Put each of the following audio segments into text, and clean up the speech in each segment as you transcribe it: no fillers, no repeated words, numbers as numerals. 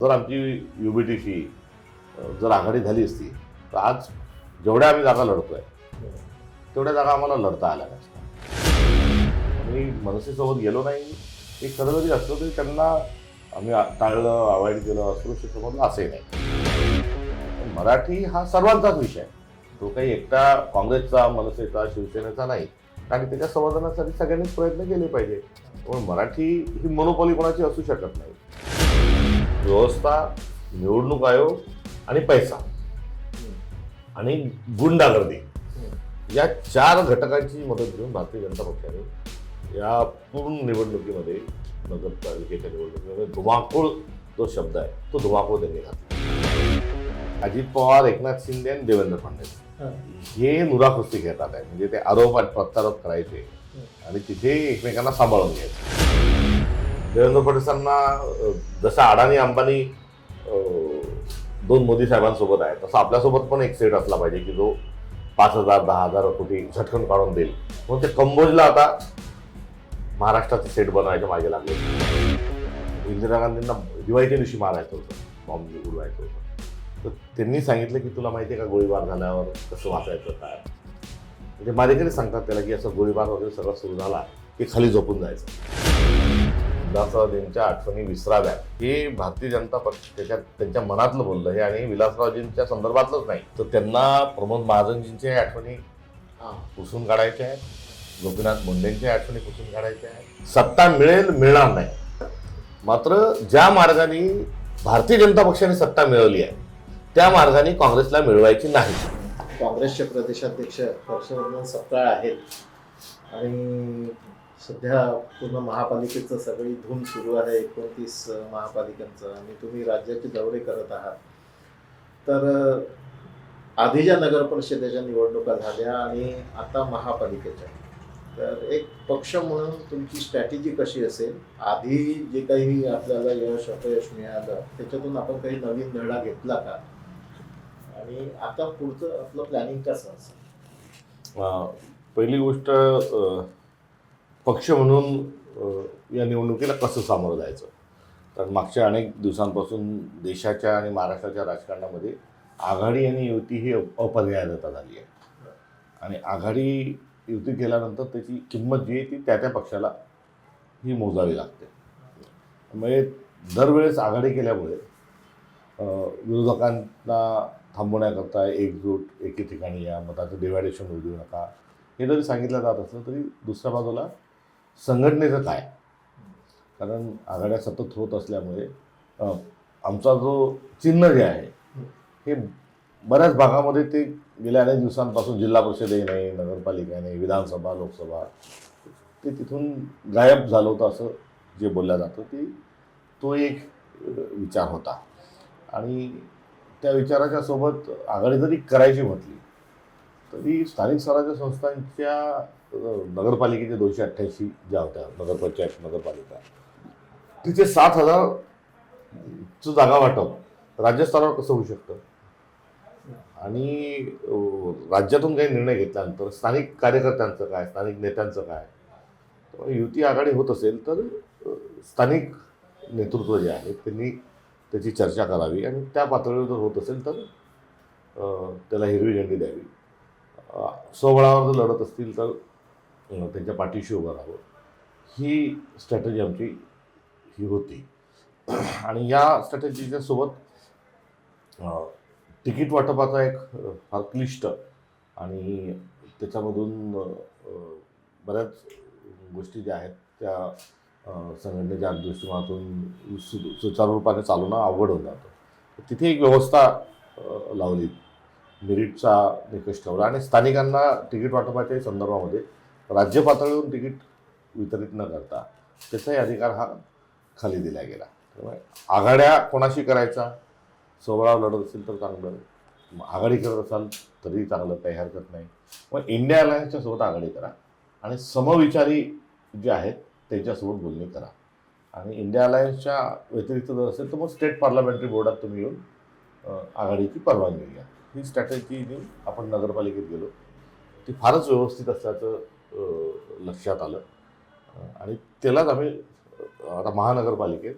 जर आमची युबीटीशी जर आघाडी झाली असती तर आज जेवढ्या आम्ही जागा लढतोय तेवढ्या जागा आम्हाला लढता आल्या नसत्या. आम्ही मनसेसोबत गेलो नाही, एक खरं जरी असलं तरी त्यांना आम्ही टाळलं, अवॉइड केलं, असुरक्षित समजलं असंही नाही. मराठी हा सर्वांचाच विषय आहे, तो काही एकटा काँग्रेसचा, मनसेचा, शिवसेनेचा नाही. आणि त्याच्या संवर्धनासाठी सगळ्यांनीच प्रयत्न केले पाहिजे. पण मराठी ही मोनोपॉली कोणाची असू शकत नाही. व्यवस्था, निवडणूक आयोग आणि पैसा आणि गुंडागर्दी या 4 घटकांची मदत घेऊन भारतीय जनता पक्षाने या पूर्ण निवडणुकीमध्ये, नगरपालिकेच्या निवडणुकीमध्ये धुमाकूळ जो शब्द आहे तो धुमाकूळ त्यांनी घातला. अजित पवार, एकनाथ शिंदे आणि देवेंद्र फडणवीस हे नुराखुस्ती घेतात आहे. म्हणजे ते आरोप आणि प्रत्यारोप करायचे आणि तिथे एकमेकांना सांभाळून घ्यायचे. देवेंद्र फडणवीसांना जसं अडाणी अंबानी 2 मोदी साहेबांसोबत आहे, तसं आपल्यासोबत पण एक सेट असला पाहिजे की जो 5,000-10,000 कोटी झटकन काढून देईल. म्हणून ते कंबोजला आता महाराष्ट्राचे सेट बनवायच्या मागे लागले. इंदिरा गांधींना दिवाळीच्या दिवशी मारायचं होतं, बॉम्ब उडवायचं होतं. तर त्यांनी सांगितलं की तुला माहिती आहे का गोळीबार झाल्यावर कसं वाचायचं काय. म्हणजे मारेकरी सांगतात त्याला की असं गोळीबार वगैरे सगळं सुरू झाला की खाली झोपून जायचं. विलासरावजींच्या आठवणी विसराव्या हे भारतीय जनता पक्ष त्यांच्या मनातलं बोललं हे. आणि विलासरावजींच्या संदर्भातलंच नाही तर त्यांना प्रमोद महाजनजींच्या आठवणी पुसून काढायच्या आहेत, गोपीनाथ मुंडेंच्या आठवणी पुसून काढायच्या आहेत. सत्ता मिळेल, मिळणार नाही, मात्र ज्या मार्गाने भारतीय जनता पक्षाने सत्ता मिळवली आहे त्या मार्गाने काँग्रेसला मिळवायची नाही. काँग्रेसचे प्रदेशाध्यक्ष हर्षवर्धन सपकाळ आहेत आणि सध्या पूर्ण महापालिकेचं सगळी धूम सुरू आहे. 29 महापालिकांचं आणि तुम्ही राज्याचे दौरे करत आहात. तर आधी नगर परिषदेच्या निवडणुका झाल्या आणि आता महापालिकेच्या, तर एक पक्ष म्हणून तुमची स्ट्रॅटेजी कशी असेल? आधी जे काही आपल्याला यश अपयश मिळालं त्याच्यातून आपण काही नवीन धडा घेतला का, आणि आता पुढचं आपलं प्लॅनिंग कसं असेल? पहिली गोष्ट, पक्ष म्हणून या निवडणुकीला कसं सामोरं जायचं. कारण मागच्या अनेक दिवसांपासून देशाच्या आणि महाराष्ट्राच्या राजकारणामध्ये आघाडी आणि युती ही अपर्यायता झाली आहे. आणि आघाडी युती केल्यानंतर त्याची किंमत जी आहे ती त्या पक्षाला ही मोजावी लागते. म्हणजे दरवेळेस आघाडी केल्यामुळे विरोधकांना थांबवण्याकरता एकजूट, एके ठिकाणी या, मताचं डिवायडेशन होऊ देऊ नका हे जरी सांगितलं जात असलं तरी दुसऱ्या बाजूला संघटनेचं काय. कारण आघाड्या सतत होत असल्यामुळे आमचा जो चिन्ह जे आहे हे बऱ्याच भागामध्ये ते गेल्या अनेक दिवसांपासून जिल्हा परिषदही नाही, नगरपालिका नाही, विधानसभा, लोकसभा ते तिथून गायब झालं होतं असं जे बोललं जातं ते तो एक विचार होता. आणि त्या विचाराच्या सोबत आघाडी जरी करायची म्हटली तरी स्थानिक स्वराज्य संस्थांच्या नगरपालिकेचे 288 ज्या होत्या, नगरपंचायत, नगरपालिका, तिथे 7,000चं जागा वाटप राज्यस्तरावर कसं होऊ शकतं. आणि राज्यातून काही निर्णय घेतल्यानंतर स्थानिक कार्यकर्त्यांचं काय, स्थानिक नेत्यांचं काय. युती आघाडी होत असेल तर स्थानिक नेतृत्व जे आहे त्यांनी त्याची चर्चा करावी आणि त्या पातळीवर जर होत असेल तर त्याला हिरवी झेंडी द्यावी. स्वबळावर जर लढत असतील तर त्यांच्या पाठीशी उभं राहावं. ही स्ट्रॅटेजी आमची ही होती. आणि या स्ट्रॅटेजीच्या सोबत तिकीट वाटपाचा एक फार क्लिष्ट आणि त्याच्यामधून बऱ्याच गोष्टी ज्या आहेत त्या संघटनेच्या दृष्टिकोनातून सुचारूरूपाने चालवणं अवघड होऊन जातं. तिथे एक व्यवस्था लावली, मेरिटचा निकष ठेवला आणि स्थानिकांना तिकीट वाटपाच्या संदर्भामध्ये राज्य पातळीवरून तिकीट वितरित न करता त्याचाही अधिकार हा खाली दिला गेला. त्यामुळे आघाड्या कोणाशी करायचा, स्वबळावर लढत असेल तर चांगलं, आघाडी करत असाल तरी चांगलं, काही हरकत नाही. मग इंडिया अलायन्सच्या सोबत आघाडी करा आणि समविचारी जे आहेत त्यांच्यासोबत बोलणी करा. आणि इंडिया अलायन्सच्या व्यतिरिक्त जर असेल तर मग स्टेट पार्लमेंटरी बोर्डात तुम्ही येऊन आघाडीची परवानगी घ्या. ही स्ट्रॅटेजी आपण नगरपालिकेत गेलो, ती फारच व्यवस्थित असल्याचं लक्षात आलं आणि त्यालाच आम्ही आता महानगरपालिकेत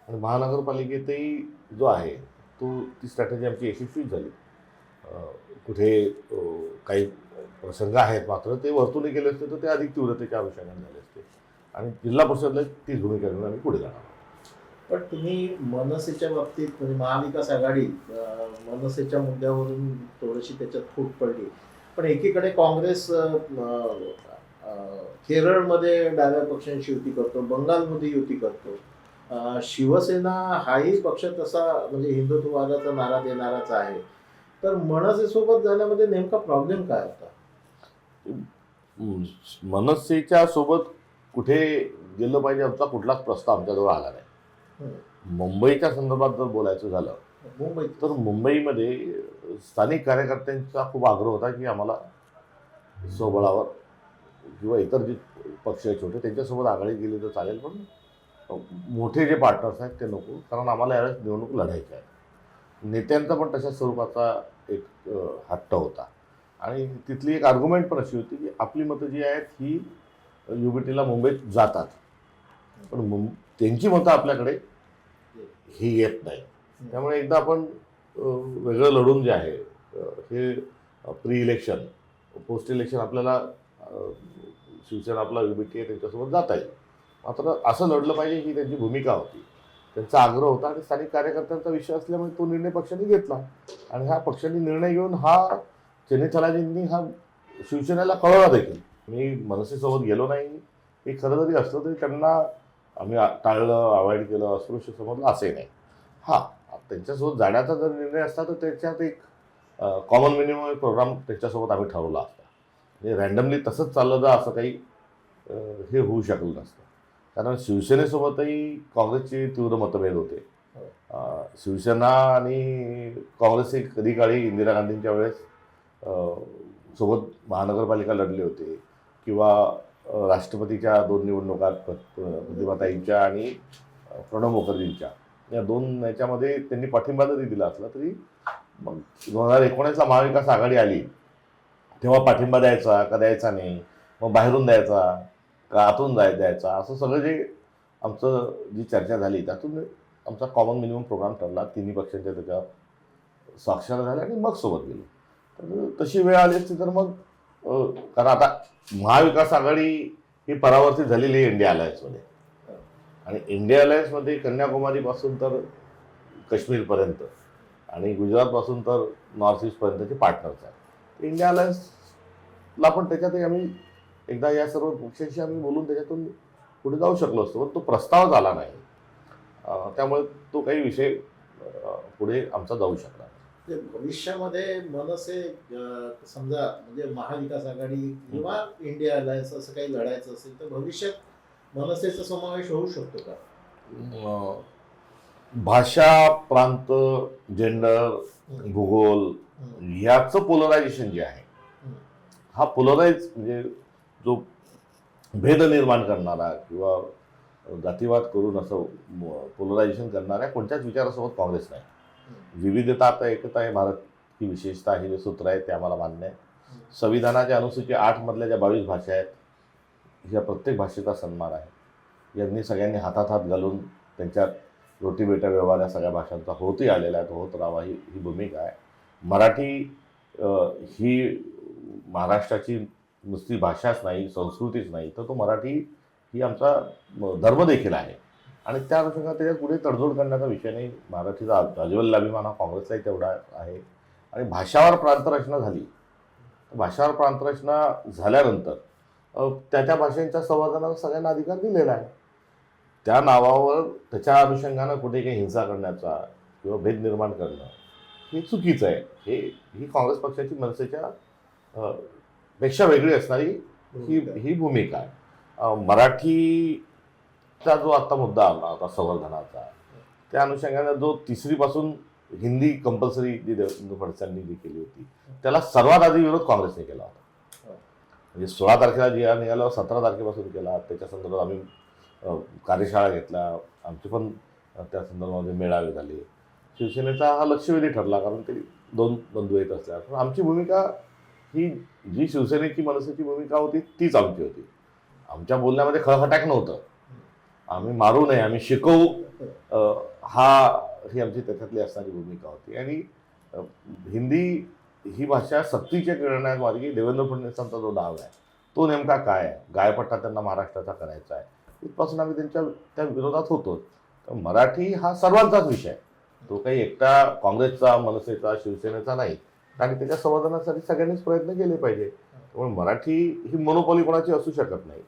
आणि महानगरपालिकेतही जो आहे ती स्ट्रॅटेजी आमची यशस्वीच झाली. कुठे काही प्रसंग आहेत मात्र ते वरतून गेले असते तर ते अधिक तीव्रतेच्या अनुषंगाने झाले असते आणि जिल्हा परिषदला तीच भूमिका घेऊन आम्ही पुढे जाणार. पण तुम्ही मनसेच्या बाबतीत म्हणजे महाविकास आघाडी मनसेच्या मुद्द्यावरून थोडीशी त्याच्यात फूट पडली, पण एकीकडे काँग्रेस केरळमध्ये डाव्या पक्षांशी युती करतो, बंगालमध्ये युती करतो, शिवसेना हाही पक्ष तसा म्हणजे हिंदुत्ववादाचा नारा देणाराच आहे. तर मनसेसोबत जाण्यामध्ये नेमका प्रॉब्लेम काय होता? मनसेच्या सोबत कुठे गेलं पाहिजे आमचा कुठलाच प्रस्ताव आमच्याजवळ आला नाही. मुंबईच्या संदर्भात जर बोलायचं झालं मुंबईत तर मुंबईमध्ये स्थानिक कार्यकर्त्यांचा खूप आग्रह होता की आम्हाला स्वबळावर किंवा इतर जे पक्ष आहेत छोटे त्यांच्यासोबत आघाडी गेली तर चालेल, पण मोठे जे पार्टनर्स आहेत ते नको, कारण आम्हाला यावेळेस निवडणूक लढायची आहे. नेत्यांचा पण तशा स्वरूपाचा एक हट्ट होता आणि तिथली एक आर्ग्युमेंट पण अशी होती की आपली मतं जी आहेत ही युबीटीला मुंबईत जातात, पण त्यांची मतं आपल्याकडे ही येत नाही. त्यामुळे एकदा आपण वेगळं लढून जे आहे हे प्री इलेक्शन पोस्ट इलेक्शन आपल्याला शिवसेना आपला युबीटी आहे त्यांच्यासोबत जाता येईल, मात्र असं लढलं पाहिजे ही त्यांची भूमिका होती, त्यांचा आग्रह होता आणि स्थानिक कार्यकर्त्यांचा विषय असल्यामुळे तो निर्णय पक्षाने घेतला आणि ह्या पक्षाने निर्णय घेऊन हा चेन्नीथलाजींनी हा शिवसेनेला कळवला देखील. मी मनसेसोबत गेलो नाही हे खरं जरी असलं तरी त्यांना आम्ही टाळलं, अवॉइड केलं, अस्पृश्य समजलं असंही नाही. हां, त्यांच्यासोबत जाण्याचा जर निर्णय असता तर त्याच्यात एक कॉमन मिनिमम प्रोग्राम त्याच्यासोबत आम्ही ठरवला असता. म्हणजे रँडमली तसंच चाललं जा असं काही हे होऊ शकलं नसतं, कारण शिवसेनेसोबतही काँग्रेसचे तीव्र मतभेद होते. शिवसेना आणि काँग्रेस एक कधी काळी इंदिरा गांधींच्या वेळेस सोबत महानगरपालिका लढले होते किंवा राष्ट्रपतीच्या 2 निवडणुकात प्रतिभाताईंच्या आणि प्रणव मुखर्जींच्या या 2 याच्यामध्ये त्यांनी पाठिंबा जरी दिला असला तरी मग 2019ला महाविकास आघाडी आली तेव्हा पाठिंबा द्यायचा का द्यायचा नाही, मग बाहेरून द्यायचा का आतून द्यायचा, असं सगळं जे आमचं जी चर्चा झाली त्यातून आमचा कॉमन मिनिमम प्रोग्राम ठरला. तिन्ही पक्षांच्या त्याच्यावर स्वाक्षऱ्या झाल्या आणि मग सोबत गेलो. तर तशी वेळ आली असती तर मग कारण आता महाविकास आघाडी ही परावर्तित झालेली आहे इंडिया अलायन्समध्ये आणि इंडिया अलायन्समध्ये कन्याकुमारीपासून तर काश्मीरपर्यंत आणि गुजरातपासून तर नॉर्थ ईस्टपर्यंतचे पार्टनर्स आहेत. इंडिया अलायन्सला पण त्याच्यातही आम्ही एकदा या सर्व पक्षांशी आम्ही बोलून त्याच्यातून पुढे जाऊ शकलो असतो, पण तो प्रस्ताव झाला नाही. त्यामुळे तो काही विषय पुढे आमचा जाऊ शकला नाही. भविष्यामध्ये मनसे समजा म्हणजे महाविकास आघाडी किंवा इंडिया अलायन्स असं काही लढायचं असेल तर भविष्यात मनसेचा समावेश होऊ शकतो का? भाषा, प्रांत, जेंडर, भूगोल याचं पोलरायझेशन जे आहे हा पोलराइज म्हणजे जो भेद निर्माण करणारा किंवा जातीवाद करून असं पोलरायझेशन करणाऱ्या कोणत्याच विचारासोबत काँग्रेस नाही. विविधता आता एकता आहे भारत ही विशेषता हे जे सूत्र आहे ते आम्हाला मान्य आहे. संविधानाच्या अनुसूची 8 मधल्या ज्या 22 भाषा आहेत या प्रत्येक भाषेचा सन्मान आहे. यांनी सगळ्यांनी हातात हात घालून त्यांच्यात रोटीबेटा व्यवहार या सगळ्या भाषांचा होतही आलेला आहे, तो होत राहावा ही भूमिका आहे. मराठी ही महाराष्ट्राची नुसती भाषाच नाही, संस्कृतीच नाही, तर तो मराठी ही आमचा धर्म देखील आहे आणि त्या अनुषंगाने त्याच्यात पुढे तडजोड करण्याचा विषय नाही. मराठीचा अज्वल अभिमान हा काँग्रेसलाही तेवढा आहे आणि भाषावर प्रांतरचना झाली. भाषावर प्रांतरचना झाल्यानंतर त्या भाषांच्या संवर्धनाला सगळ्यांना अधिकार दिलेला आहे. त्या नावावर त्याच्या अनुषंगानं कुठे काही हिंसा करण्याचा किंवा भेद निर्माण करणं हे चुकीचं आहे. ही काँग्रेस पक्षाची मनसेच्या पेक्षा वेगळी असणारी ही भूमिका आहे. मराठीचा जो आता मुद्दा आला आता संवर्धनाचा, त्या अनुषंगाने जो 3री पासून हिंदी कंपल्सरी जी देवेंद्र फडणवीसांनी जी केली होती त्याला सर्वात आधी विरोध काँग्रेसने केला होता. म्हणजे 16 तारखेला जी निघाल्यावर 17 तारखेपासून केला. त्याच्या संदर्भात आम्ही कार्यशाळा घेतल्या, आमचे पण त्या संदर्भामध्ये मेळावे झाले. शिवसेनेचा हा लक्षवेधी ठरला कारण ते 2 बंधू येत असल्या, पण आमची भूमिका ही जी शिवसेनेची मनसेची भूमिका होती तीच आमची होती. आमच्या बोलण्यामध्ये खळखटाक नव्हतं. आम्ही मारू नये, आम्ही शिकवू ही आमची त्याच्यातली असणारी भूमिका होती. आणि हिंदी ही भाषा सक्तीच्या करण्यात माझी देवेंद्र फडणवीसांचा जो डाव आहे तो नेमका काय आहे, गायपट्टा त्यांना महाराष्ट्राचा करायचा आहे, इथपासून आम्ही त्या विरोधात होतो. तर मराठी हा सर्वांचाच विषय आहे, तो काही एकटा काँग्रेसचा, मनसेचा, शिवसेनेचा नाही. आणि त्याच्या संवर्धनासाठी सगळ्यांनीच प्रयत्न केले पाहिजे. त्यामुळे मराठी ही मोनोपॉली कोणाची असू शकत नाही.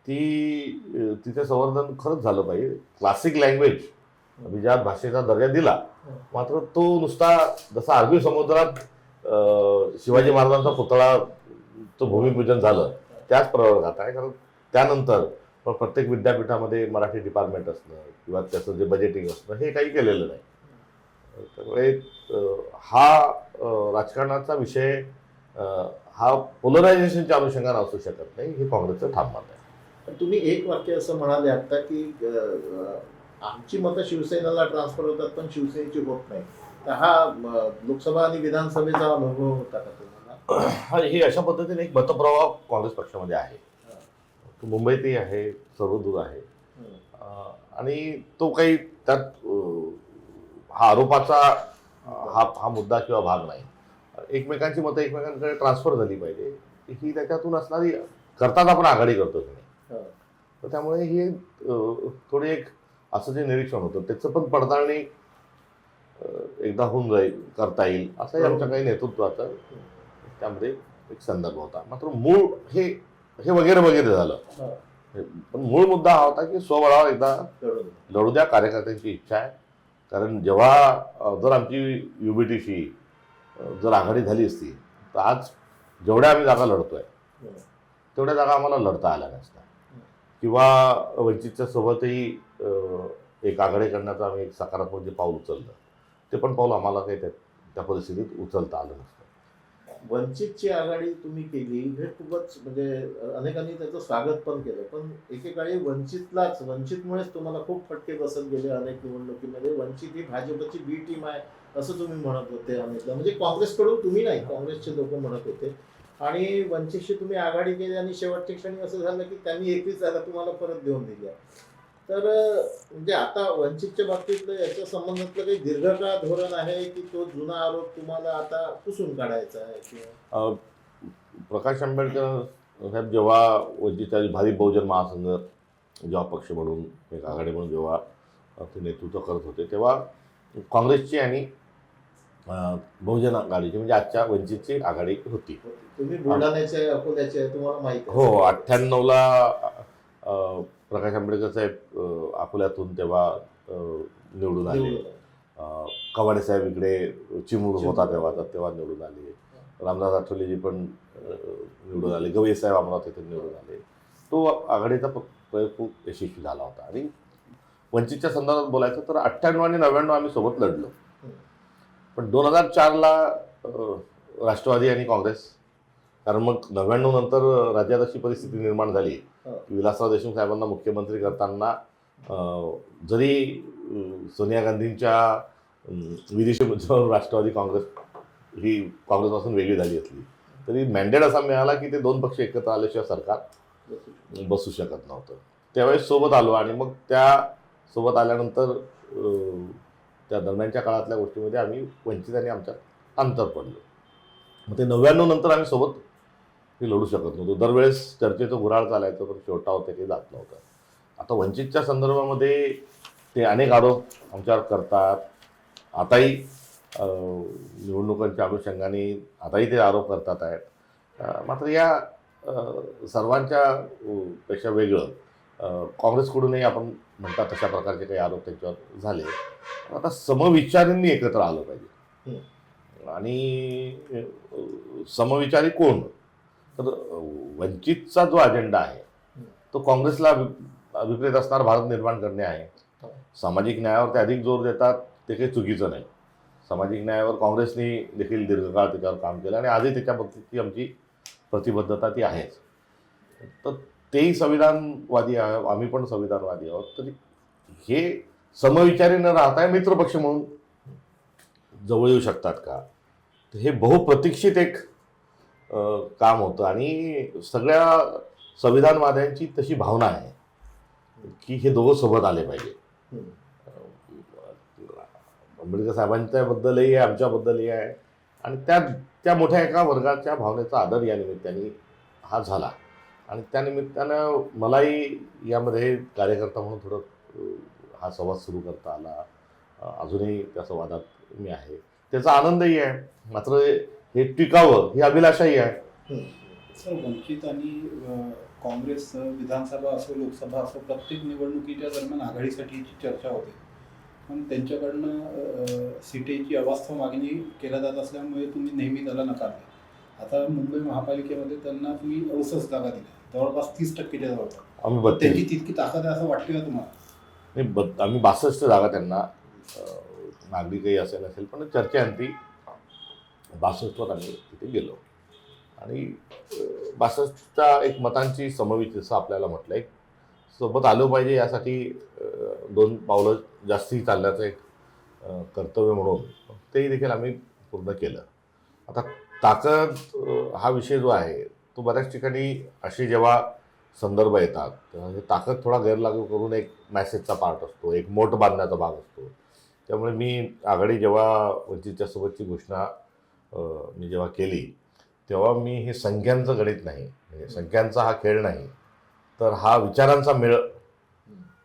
तिचे संवर्धन खरंच झालं पाहिजे. क्लासिक लँग्वेज ज्या भाषेचा दर्जा दिला, मात्र तो नुसता जसा अरबी समुद्रात शिवाजी महाराजांचा पुतळा तो भूमिपूजन झालं त्याच प्रवर्गात आहे. कारण त्यानंतर प्रत्येक विद्यापीठामध्ये मराठी डिपार्टमेंट असणं किंवा त्याचं जे बजेटिंग असणं हे काही केलेलं नाही. त्यामुळे हा राजकारणाचा विषय हा पोलरायझेशनच्या अनुषंगाने असू शकत नाही, हे काँग्रेसचं ठाम मत आहे. तुम्ही एक वाक्य असं म्हणाले आता की आमची मतं शिवसेनेला ट्रान्सफर होतात पण शिवसेनेची होत नाही. तर हा लोकसभा आणि विधानसभेचा अनुभव होता का तुम्हाला? हा, हे अशा पद्धतीने एक मतप्रवाह काँग्रेस पक्षामध्ये आहे. तो मुंबईतही आहे, सर्वदूर आहे. आणि तो काही त्यात हा आरोपाचा हा मुद्दा किंवा भाग नाही. एकमेकांची मतं एकमेकांकडे ट्रान्सफर झाली पाहिजे, ही त्याच्यातून असणारी करताना आपण आघाडी करतो की नाही. तर त्यामुळे ही थोडी एक असं जे निरीक्षण होतं त्याचं पण पडताळणी एकदा होऊन जाईल, करता येईल असंही आमच्या काही नेतृत्वाचा त्यामध्ये एक संदर्भ होता. मात्र मूळ हे वगैरे वगैरे झालं, पण मूळ मुद्दा हा होता की स्वबळावर एकदा लढू द्या, कार्यकर्त्यांची इच्छा आहे. कारण जेव्हा जर आमची युबीटीशी जर आघाडी झाली असती तर आज जेवढ्या आम्ही जागा लढतोय तेवढ्या जागा आम्हाला लढता आल्या नसत्या. किंवा वंचितच्या सोबतही एक आघाडी करण्याचं आम्ही एक सकारात्मक जे पाऊल उचललं ते पण पाऊल आम्हाला काही त्या परिस्थितीत उचलता आलं नसतं. वंचितची आघाडी तुम्ही केली हे खूपच म्हणजे अनेकांनी त्याचं स्वागत पण केलं, पण एकेकाळी वंचितमुळेच तुम्हाला खूप फटके बसत गेले अनेक निवडणुकीमध्ये. वंचित ही भाजपची बी टीम आहे असं तुम्ही म्हणत होते अनेकदा, म्हणजे काँग्रेसकडून तुम्ही नाही, काँग्रेसचे लोक म्हणत होते. आणि वंचितशी तुम्ही आघाडी केली आणि शेवटच्या क्षणी असं झालं की त्यांनी 21 जागा तुम्हाला परत देऊन दिल्या. तर म्हणजे आता वंचितच्या बाबतीतलं याच्या संबंधातलं काही दीर्घकाळ धोरण आहे की तो जुना आरोप तुम्हाला आता पुसून काढायचा आहे? किंवा प्रकाश आंबेडकर साहेब जेव्हा वंचितच्या भारिप बहुजन महासंघ जेव्हा पक्ष म्हणून एक आघाडी म्हणून जेव्हा ते नेतृत्व करत होते तेव्हा काँग्रेसची आणि बहुजन आघाडीची म्हणजे आजच्या वंचितची आघाडी होती. तुम्ही बुलढाण्याचे, अकोल्याचे, तुम्हाला माहिती हो. 98ला प्रकाश आंबेडकर साहेब अकोल्यातून तेव्हा निवडून आले. कवाडे साहेब इकडे चिमूर होता तेव्हा निवडून आले. रामदास आठवलेजी पण निवडून आले. गवई साहेब अमरावतीतून निवडून आले. तो आघाडीचा प्रयोग खूप यशस्वी झाला होता. आणि वंचितच्या संदर्भात बोलायचं तर 98 आणि 99 आम्ही सोबत लढलो. पण 2004ला राष्ट्रवादी आणि काँग्रेस, कारण मग 99 नंतर राज्यात अशी परिस्थिती निर्माण झाली की विलासराव देशमुख साहेबांना मुख्यमंत्री करताना जरी सोनिया गांधींच्या विदेशी राष्ट्रवादी काँग्रेस ही काँग्रेसपासून वेगळी झाली असली तरी मॅन्डेट असा मिळाला की ते दोन पक्ष एकत्र आल्याशिवाय सरकार बसू शकत नव्हतं. त्यावेळेस सोबत आलो आणि मग त्या सोबत आल्यानंतर त्या दरम्यानच्या काळातल्या गोष्टीमध्ये आम्ही वंचित आणि आमच्यात अंतर पडलो. मग ते 99 नंतर आम्ही सोबत हे लढू शकत नव्हतो. दरवेळेस चर्चेचं घुराळ चालायचं पण शेवटावर ते काही जात नव्हतं. आता वंचितच्या संदर्भामध्ये ते अनेक आरोप आमच्यावर करतात. आताही निवडणुकांच्या अनुषंगाने आताही ते आरोप करतात आहेत. मात्र या सर्वांच्या पेक्षा वेगळं काँग्रेसकडूनही आपण म्हणतात तशा प्रकारचे काही आरोप त्यांच्यावर झाले. आता समविचारींनी एकत्र आलं पाहिजे. आणि समविचारी कोण? तर वंचितचा जो अजेंडा आहे तो काँग्रेसला विपरीत असणार भारत निर्माण करणे आहे. सामाजिक न्यायावर ते अधिक जोर देतात, ते काही चुकीचं नाही. सामाजिक न्यायावर काँग्रेसने देखील दीर्घकाळ त्याच्यावर काम केलं आणि आजही त्याच्या बाबतीतची आमची प्रतिबद्धता ती आहेच. तर तेही संविधानवादी आहे, आम्ही पण संविधानवादी आहोत. तरी हे समविचारी न राहता मित्रपक्ष म्हणून जवळ येऊ शकतात का? तर हे बहुप्रतीक्षित एक काम होतं आणि सगळ्या संविधानवाद्यांची तशी भावना आहे की हे दोघं सोबत आले पाहिजे. आंबेडकर साहेबांच्याबद्दलही आहे, आमच्याबद्दलही आहे. आणि त्या मोठ्या एका वर्गाच्या भावनेचा आदर या निमित्ताने हा झाला. आणि त्या निमित्तानं मलाही यामध्ये कार्यकर्ता म्हणून थोडं हा संवाद सुरू करता आला. अजूनही त्या संवादात मी आहे, त्याचा आनंदही आहे. मात्र हे टिकावं ही अभिलाषाही आहे. सर, वंचित आणि काँग्रेस विधानसभा असो लोकसभा असो प्रत्येक निवडणुकीच्या दरम्यान आघाडीसाठीची चर्चा होते, पण त्यांच्याकडनं सीटेची अवास्तव मागणी केल्या जात असल्यामुळे तुम्ही नेहमी त्याला नकार द्या. आता मुंबई महापालिकेमध्ये त्यांना तुम्ही 68 जागा दिल्या, जवळपास 30%च्या जवळपास. आम्ही त्यांची 32 तितकी ताकद आहे असं वाटते का तुम्हाला? आम्ही 62 जागा त्यांना मागणी काही असेल नसेल, पण चर्चेअंती 62वर आम्ही तिथे गेलो. आणि 62च्या एक मतांची समवित जसं आपल्याला म्हटलं, एक सोबत आलो पाहिजे यासाठी 2 पावलं जास्ती चालण्याचं एक कर्तव्य म्हणून तेही देखील आम्ही पूर्ण केलं. आता ताकद हा विषय जो आहे तो बऱ्याच ठिकाणी असे जेव्हा संदर्भ येतात तेव्हा हे ताकद थोडा गैरलागू करून एक मॅसेजचा पार्ट असतो, एक मोठ बांधण्याचा भाग असतो. त्यामुळे मी आघाडी जेव्हा वंचितच्या सोबतची घोषणा मी जेव्हा केली तेव्हा मी हे संख्यांचं गणित नाही, म्हणजे संख्यांचा हा खेळ नाही, तर हा विचारांचा मेळ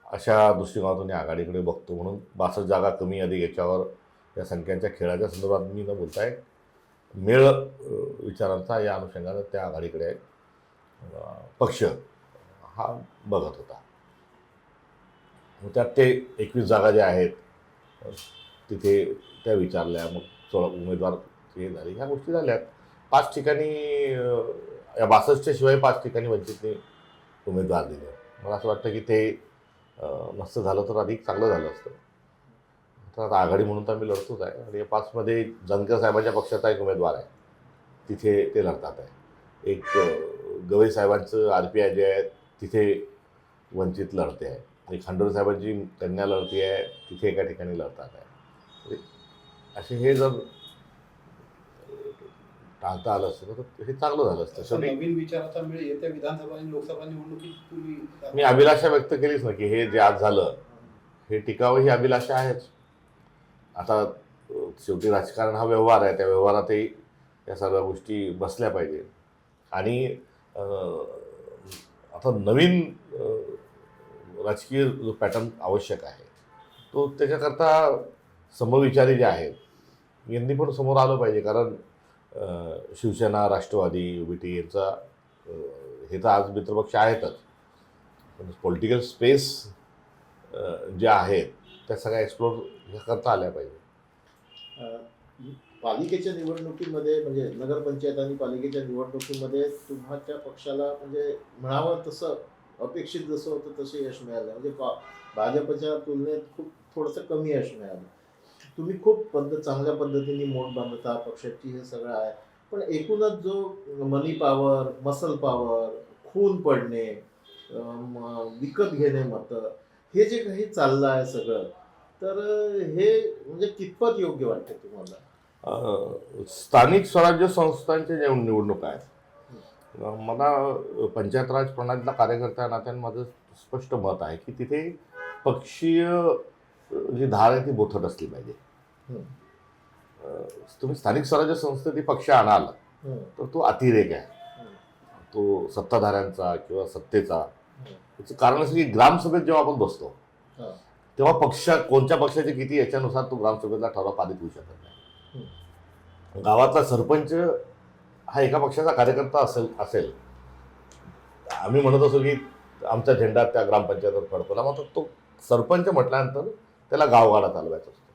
अशा दृष्टिकोनातून आघाडीकडे बघतो. म्हणून 62 जागा कमी अधिक याच्यावर या संख्यांच्या खेळाच्या संदर्भात मी न बोलता एक मेळ विचारांचा या अनुषंगानं त्या आघाडीकडे पक्ष हा बघत होता. मग त्यात ते 21 जागा ज्या आहेत तिथे त्या विचारल्या, मग 16 उमेदवार हे झाले, ह्या गोष्टी झाल्यात. 5 ठिकाणी या 62च्या शिवाय 5 ठिकाणी वंचितने उमेदवार दिले. मला असं वाटतं की ते नसतं झालं तर अधिक चांगलं झालं असतं. तर आता आघाडी म्हणून तर आम्ही लढतोच आहे. आणि या 5मध्ये जानकर साहेबांच्या पक्षाचा एक उमेदवार आहे, तिथे ते लढतात आहे. एक गवई साहेबांचं RPI जे आहे तिथे वंचित लढते आहे. एक खांडोरे साहेबांची कन्या लढते आहे, तिथे एका ठिकाणी लढतात आहे. असे हे जर टाळता आलं असतं तर हे चांगलं झालं असतं. असं नवीन विचाराचा मेळ येत्या विधानसभा आणि लोकसभा निवडणुकीत तुम्ही मी अभिलाषा व्यक्त केलीच ना की हे जे आज झालं हे टिकावं ही अभिलाषा आहेच. आता शेवटी राजकारण हा व्यवहार आहे, त्या व्यवहारातही या सर्व गोष्टी बसल्या पाहिजे. आणि आता नवीन राजकीय जो पॅटर्न आवश्यक आहे तो त्याच्याकरता समविचारी जे आहेत यांनी पण समोर आलं पाहिजे. कारण शिवसेना, राष्ट्रवादी, UBT यांचा हे तर आज मित्रपक्ष आहेतच, पण पॉलिटिकल स्पेस ज्या आहेत त्या सगळ्या एक्सप्लोर करता आल्या पाहिजे. पालिकेच्या निवडणुकीमध्ये म्हणजे नगरपंचायत आणि पालिकेच्या निवडणुकीमध्ये तुमच्या पक्षाला म्हणजे मिळावं तसं अपेक्षित जसं होतं तसे यश मिळालं, म्हणजे भाजपच्या तुलनेत खूप थोडंसं कमी यश मिळालं. तुम्ही खूप चांगल्या पद्धतीने मोठ बांधता पक्षाची, हे सगळं आहे. पण एकूणच जो मनी पॉवर, मसल पॉवर, खून पडणे, विकत घेणे मतं, हे जे काही चाललं आहे सगळं, तर हे म्हणजे कितपत योग्य वाटते तुम्हाला? स्थानिक स्वराज्य संस्थांचे जे निवडणूक आहेत, मला पंचायत राज प्रणालीतला कार्यकर्ता नात्यानं माझं स्पष्ट मत आहे की तिथे पक्षीय जी धार आहे ती बोथट असली पाहिजे. तुम्ही स्थानिक स्वराज्य संस्थेत ती पक्ष आणाल तर तो अतिरेक आहे, तो सत्ताधाऱ्यांचा किंवा सत्तेचा. त्याचं कारण असं की ग्रामसभेत जेव्हा आपण बसतो तेव्हा कोणत्या पक्षाचे किती याच्यानुसार तो ग्रामसभेतला ठराव पारित होऊ शकत नाही. गावातला सरपंच हा एका पक्षाचा कार्यकर्ता असेल आम्ही म्हणत असो की आमचा झेंडा त्या ग्रामपंचायतीवर फडकवला, मात्र तो सरपंच म्हटल्यानंतर त्याला गावगाडा चालवायचा असतो.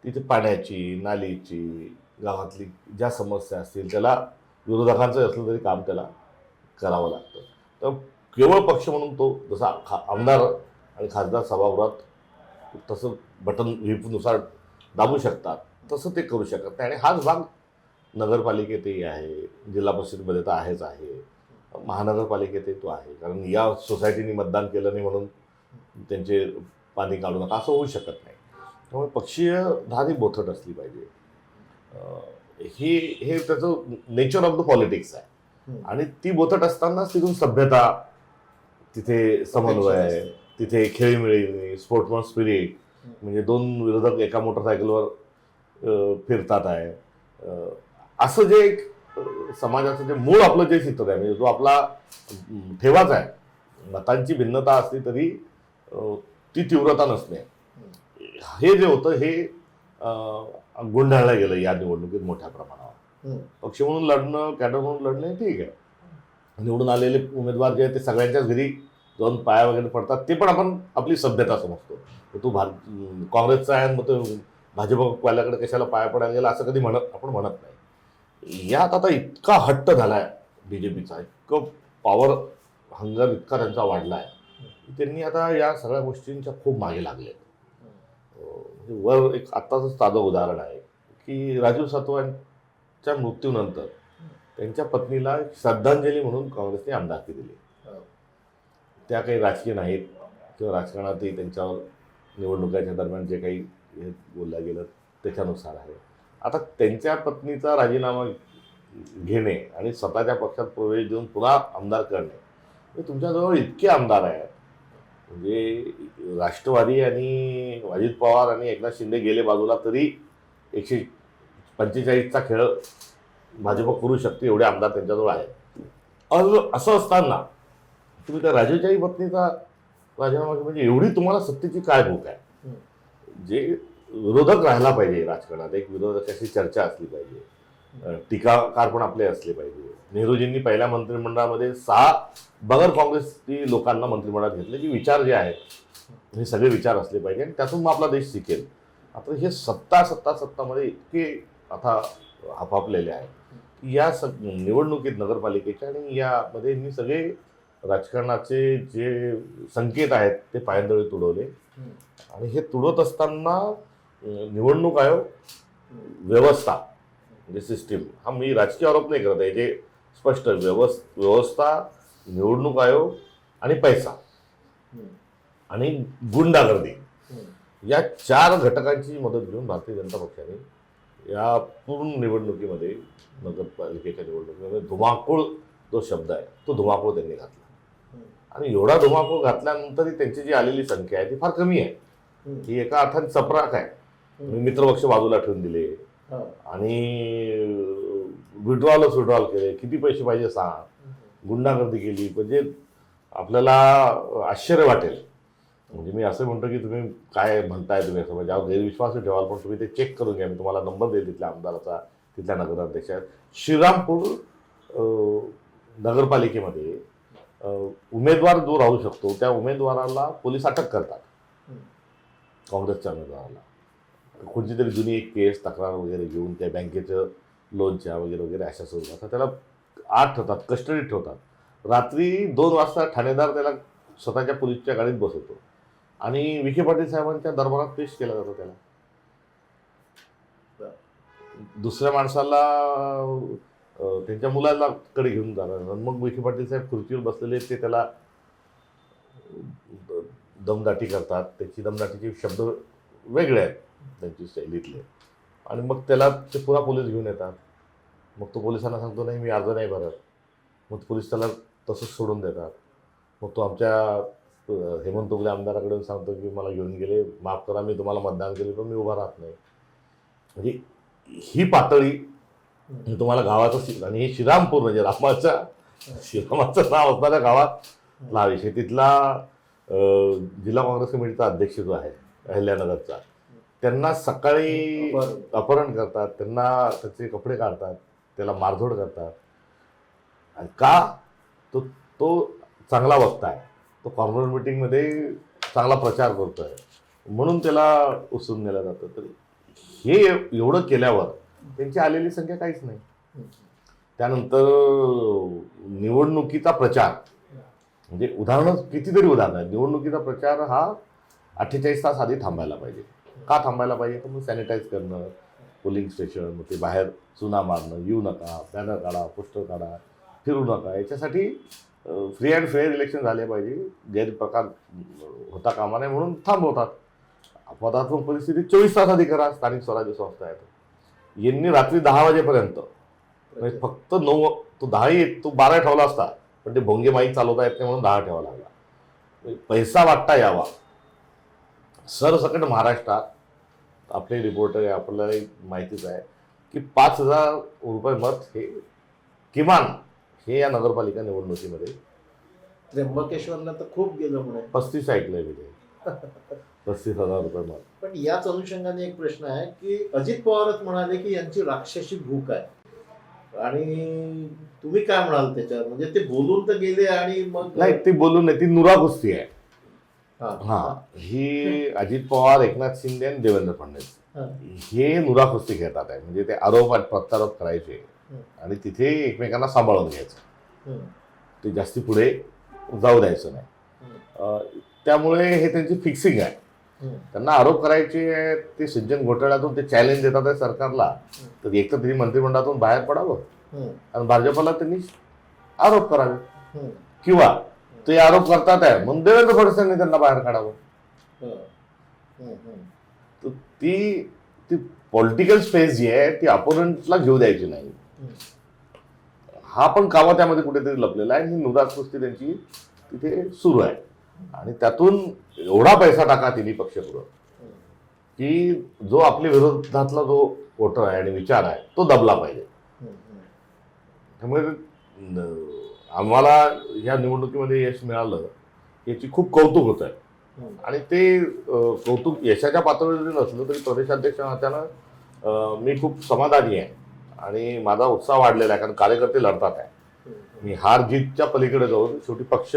तिथे पाण्याची, नालीची, गावातली ज्या समस्या असतील त्याला विरोधकांचं असलं तरी काम त्याला करावं लागतं. तर केवळ पक्ष म्हणून तो जसा आमदार आणि खासदार सभागृहात तसं बटन व्हीपनुसार दाबू शकतात तसं ते करू शकत नाही. आणि हाच भाग नगरपालिकेतही आहे, जिल्हा परिषदेमध्ये तर आहेच आहे, महानगरपालिकेतही तो आहे. कारण या सोसायटीने मतदान केलं नाही म्हणून त्यांचे पाणी काढू नका असं होऊ शकत नाही. त्यामुळे पक्षीय धार ही बोथट असली पाहिजे. हे त्याचं नेचर ऑफ द पॉलिटिक्स आहे. आणि ती बोथट असतानाच तिथून सभ्यता, तिथे समन्वय, तिथे खेळीमेळी, स्पोर्ट्समन स्पिरिट, म्हणजे दोन विरोधक एका मोटरसायकलवर फिरतात आहे. असं जे एक समाजाचं जे मूळ आपलं जे चित्र आहे, म्हणजे जो आपला ठेवाच आहे, मतांची भिन्नता असली तरी ती तीव्रता नसणे, हे जे होतं हे गुंडाळलं गेलं या निवडणुकीत मोठ्या प्रमाणावर. पक्ष म्हणून लढणं, कॅडर म्हणून लढणं हे ठीक आहे. निवडून आलेले उमेदवार जे आहेत ते सगळ्यांच्याच घरी जाऊन पाया वगैरे पडतात, ते पण आपण आपली सभ्यता समजतो. तू काँग्रेसचा आहे मग तो भाजपवाल्याकडे कशाला पाया पडायला गेला असं कधी आपण म्हणत नाही. यात आता इतका हट्ट झालाय बीजेपीचा, इतकं पॉवर हंगर इतका त्यांचा वाढला आहे, त्यांनी आता या सगळ्या गोष्टींच्या खूप मागे लागले. वर एक आत्ताच ताजं उदाहरण आहे की राजीव सातवांच्या मृत्यूनंतर त्यांच्या पत्नीला श्रद्धांजली म्हणून काँग्रेसने आमदारकी दिली. त्या काही राजकीय नाहीत किंवा राजकारणातही त्यांच्यावर निवडणुकाच्या दरम्यान जे काही हे बोललं गेलं त्याच्यानुसार आहे. आता त्यांच्या पत्नीचा राजीनामा घेणे आणि स्वतःच्या पक्षात प्रवेश देऊन पुन्हा आमदार करणे, तुमच्याजवळ इतके आमदार आहेत, म्हणजे राष्ट्रवादी आणि अजित पवार आणि एकनाथ शिंदे गेले बाजूला तरी 145चा खेळ भाजप करू शकते, एवढे आमदार त्यांच्याजवळ आहेत. असं असताना तुम्ही त्या राजूच्याही पत्नीचा राजीनामा, म्हणजे एवढी तुम्हाला सत्तेची काय भूक आहे? जे विरोधक राहायला पाहिजे राजकारणात, एक विरोधकाशी चर्चा असली पाहिजे, टीकाकार पण आपले असले पाहिजे. नेहरूजींनी पहिल्या मंत्रिमंडळामध्ये 6 बगर काँग्रेसची लोकांना मंत्रिमंडळात घेतले, की विचार जे आहेत हे सगळे विचार असले पाहिजे आणि त्यातून मग आपला देश शिकेल. आता हे सत्तामध्ये इतके आता आपापलेले आहेत की या निवडणुकीत नगरपालिकेच्या आणि यामध्ये मी सगळे राजकारणाचे जे संकेत आहेत ते पायंदळी तुडवले. आणि हे तुडवत असताना निवडणूक आयोग, व्यवस्था म्हणजे सिस्टीम, हा मी राजकीय आरोप नाही करत आहे, जे स्पष्ट व्यवस्था, निवडणूक आयोग आणि पैसा आणि गुंडागर्दी, या 4 घटकांची मदत घेऊन भारतीय जनता पक्षाने या पूर्ण निवडणुकीमध्ये, नगरपालिकेच्या निवडणुकीमध्ये धुमाकूळ जो शब्द आहे तो धुमाकूळ त्यांनी घातला. आणि एवढा धुमाकूळ घातल्यानंतरही त्यांची जी आलेली संख्या आहे ती फार कमी आहे. ही एका अर्थाने चपराक आहे. मित्रपक्ष बाजूला ठेवून दिले आणि विड्रॉल केले, किती पैसे पाहिजे सांग, गुंडागर्दी केली, म्हणजे आपल्याला आश्चर्य वाटेल. म्हणजे मी असं म्हणतो की तुम्ही काय म्हणताय, तुम्ही असं म्हणजे गैरविश्वास ठेवाल, पण तुम्ही ते चेक करून घ्या. मी तुम्हाला नंबर देईल तिथल्या आमदाराचा, तिथल्या नगराध्यक्षात. श्रीरामपूर नगरपालिकेमध्ये उमेदवार जो राहू शकतो त्या उमेदवाराला पोलीस अटक करतात, काँग्रेसच्या उमेदवाराला. कोणती तरी जुनी एक केस, तक्रार वगैरे घेऊन त्या बँकेचं लोनच्या वगैरे वगैरे अशा स्वरूपात त्याला आत ठेवतात, कस्टडीत ठेवतात. रात्री 2 वाजता ठाणेदार त्याला स्वतःच्या पोलीसच्या गाडीत बसवतो आणि विखे पाटील साहेबांच्या दरबारात पेश केला जातो. त्याला दुसऱ्या माणसाला त्यांच्या मुलाला कडे घेऊन जाणार, मग विखे पाटील साहेब खुर्चीवर बसलेले ते त्याला दमदाटी करतात. त्याची दमदाटीचे शब्द वेगळे आहेत त्यांची शैलीतले, आणि मग त्याला ते पुन्हा पोलीस घेऊन येतात. मग तो पोलिसांना सांगतो नाही मी अर्ज नाही भरत, मग पोलीस त्याला तसंच सोडून देतात. मग तो आमच्या हेमंत उगले आमदाराकडे सांगतो की मला घेऊन गेले, माफ करा मी तुम्हाला मतदान केले पण मी उभा राहत नाही. म्हणजे ही पातळी तुम्हाला गावाचं, आणि हे श्रीरामपूर म्हणजे श्रीरामाचं नाव असणाऱ्या गावात हा विषय. तिथला जिल्हा काँग्रेस कमिटीचा अध्यक्ष जो आहे अहिल्यानगरचा, त्यांना सकाळी अपहरण करतात, त्यांना त्याचे कपडे काढतात, त्याला मारझोड करतात. आणि का? तो चांगला वक्ता आहे, तो कॉर्पोरेट मिटिंगमध्ये चांगला प्रचार करतो आहे म्हणून त्याला उचलून नेलं जातं. तर हे एवढं केल्यावर त्यांची आलेली संख्या काहीच नाही. त्यानंतर निवडणुकीचा प्रचार, म्हणजे कितीतरी उदाहरण आहे. निवडणुकीचा प्रचार हा 48 तास आधी थांबायला पाहिजे. का थांबायला पाहिजे? तर मग सॅनिटाईज करणं, पोलिंग स्टेशन, मग ते बाहेर चुना मारणं, येऊ नका, बॅनर काढा, पोस्टर काढा, फिरू नका. याच्यासाठी फ्री अँड फेअर इलेक्शन झाले पाहिजे, गैरप्रकार होता कामा नये म्हणून थांबवतात. अपवादात्मक परिस्थिती 24 तास आधी करा. स्थानिक स्वराज्य संस्था आहेत, यांनी रात्री 10 वाजेपर्यंत, म्हणजे फक्त 9, तो 10 तो 12 ठेवला असता, पण ते भोंगे माईक चालवता येत नाही म्हणून 10 ठेवा लागला. पैसा वाटता यावा. सरसकट महाराष्ट्रात आपले रिपोर्टर आहे, आपल्याला माहितीच आहे की 5,000 रुपये मत हे किमान हे या नगरपालिका निवडणुकीमध्ये त्र्यंबकेश्वरला तर खूप गेलं म्हणे. 35 ऐकलंय मी ते. 35,000 रुपये मत. पण याच अनुषंगाने एक प्रश्न आहे की अजित पवारच म्हणाले की यांची राक्षसी भूक आहे, आणि तुम्ही काय म्हणाल त्याच्यावर? म्हणजे ते बोलून तर गेले आणि मग नाही, ती बोलून नाही, ती नुरा कुस्ती आहे. हा. हा, ही अजित पवार, एकनाथ शिंदे आणि देवेंद्र फडणवीस हा. हे नुरा कुस्ती खेळतात आहे. म्हणजे ते आरोप आणि प्रत्यारोप करायचे आणि तिथे एकमेकांना सांभाळून घ्यायचं. हम्म. ते जास्ती पुढे जाऊ द्यायचं नाही. त्यामुळे हे त्यांची फिक्सिंग आहे. हम्म. त्यांना आरोप करायचे आहेत, ते सिंचन घोटाळ्यातून ते चॅलेंज देतात आहे सरकारला, तर एक तर त्यांनी मंत्रिमंडळातून बाहेर पडावं हम्म. आणि भाजपला त्यांनी आरोप करावे, हम्म. किंवा ते आरोप करतात आहे म्हणून देवेंद्र फडणवीसांनी त्यांना बाहेर काढावं. तर ती पॉलिटिकल स्पेस जी आहे ती अपोनंटला घेऊ द्यायची नाही. हा पण कामा त्यामध्ये कुठेतरी लपलेला आहे. ही नुरा कुस्ती त्यांची तिथे सुरू आहे आणि त्यातून एवढा पैसा टाका तिन्ही पक्षपुढं की जो आपल्या विरोधातला जो वोटर आहे आणि विचार आहे तो दबला पाहिजे. त्यामुळे आम्हाला या निवडणुकीमध्ये यश मिळालं याची खूप कौतुक होत आहे. आणि ते कौतुक यशाच्या पातळीवर जरी नसलं तरी प्रदेशाध्यक्ष नात्यानं मी खूप समाधानी आहे आणि माझा उत्साह वाढलेला आहे, कारण कार्यकर्ते लढतात आहे. मी हार जीतच्या पलीकडे जाऊन शेवटी पक्ष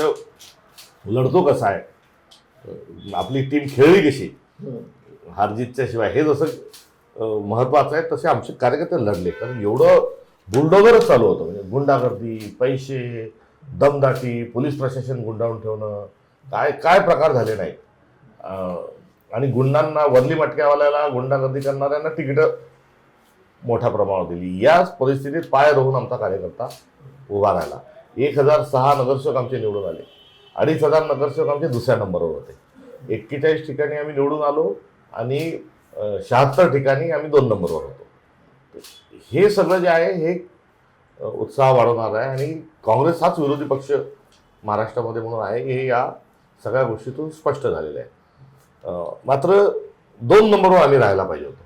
लढतो कसा आहे, आपली टीम खेळली कशी, हार जीतच्या शिवाय हे जसं महत्वाचं आहे तसे आमचे कार्यकर्ते लढले. कारण एवढं बुलडोजरच चालू होतं. म्हणजे गुंडागर्दी, पैसे, दमदाटी, पोलीस प्रशासन गुंडाळून ठेवणं, काय काय प्रकार झाले नाही. आणि गुंडांना, वरली मटक्यावाल्याला, गुंडागर्दी करणाऱ्यांना तिकीटं मोठ्या प्रमाणावर दिली. याच परिस्थितीत पाय रोवून आमचा कार्यकर्ता उभा राहिला. 1,006 नगरसेवक आमचे निवडून आले. 2,500 नगरसेवक आमचे दुसऱ्या नंबरवर होते. 41 ठिकाणी आम्ही निवडून आलो आणि 76 ठिकाणी आम्ही 2 नंबरवर होतो. हे सगळं जे आहे हे उत्साह वाढवणार आहे आणि काँग्रेस हाच विरोधी पक्ष महाराष्ट्रामध्ये म्हणून आहे हे या सगळ्या गोष्टीतून स्पष्ट झालेलं आहे. मात्र 2 नंबरवर आम्ही राहायला पाहिजे होतो.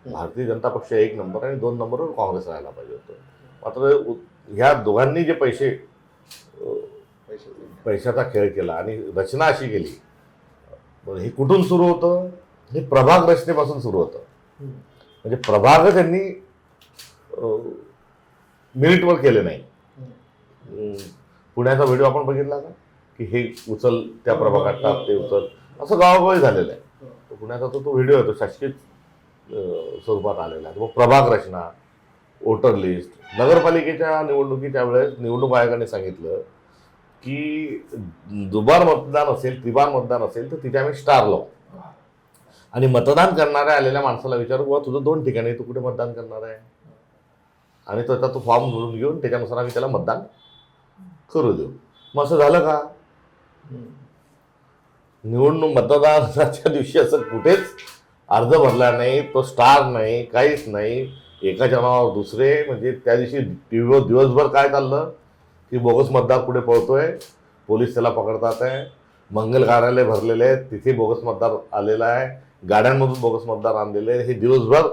भारतीय जनता पक्ष 1 नंबर आणि 2 नंबरवर काँग्रेस राहायला पाहिजे होतं. मात्र ह्या दोघांनी जे पैशाचा खेळ केला आणि रचना अशी केली. हे कुठून सुरू होतं? हे प्रभाग रचनेपासून सुरू होतं. म्हणजे प्रभाग त्यांनी मिनिटवर केले नाही. पुण्याचा व्हिडिओ आपण बघितला का की हे उचल त्या प्रभागात टाक, ते उचल, असं गावागावी झालेलं आहे. पुण्याचा तो व्हिडिओ आहे, तो शासकीय स्वरूपात आलेला आहे. मग प्रभाग रचना, वोटर लिस्ट, नगरपालिकेच्या निवडणुकीच्या वेळेस निवडणूक आयोगाने सांगितलं की दुबार मतदान असेल, त्रिबार मतदान असेल तर तिथे आम्ही स्टार लावू आणि मतदान करणाऱ्या आलेल्या माणसाला विचारू बुवा तुझं 2 ठिकाणी तू कुठे मतदान करणार आहे, आणि त्याचा तो फॉर्म भरून घेऊन त्याच्यानुसार आम्ही त्याला मतदान करू देऊ. मग असं झालं का? निवडणूक मतदानाच्या दिवशी असं कुठेच अर्ज भरला नाही, तो स्टार नाही, काहीच नाही. एकाच्या नावावर दुसरे. म्हणजे त्या दिवशी दिवसभर काय चाललं की बोगस मतदार पुढे पळतोय, पोलीस त्याला पकडतात आहे, मंगल कार्यालय भरलेले आहेत तिथे बोगस मतदार आलेला आहे, गाड्यांमधून बोगस मतदार आणलेले आहे. हे दिवसभर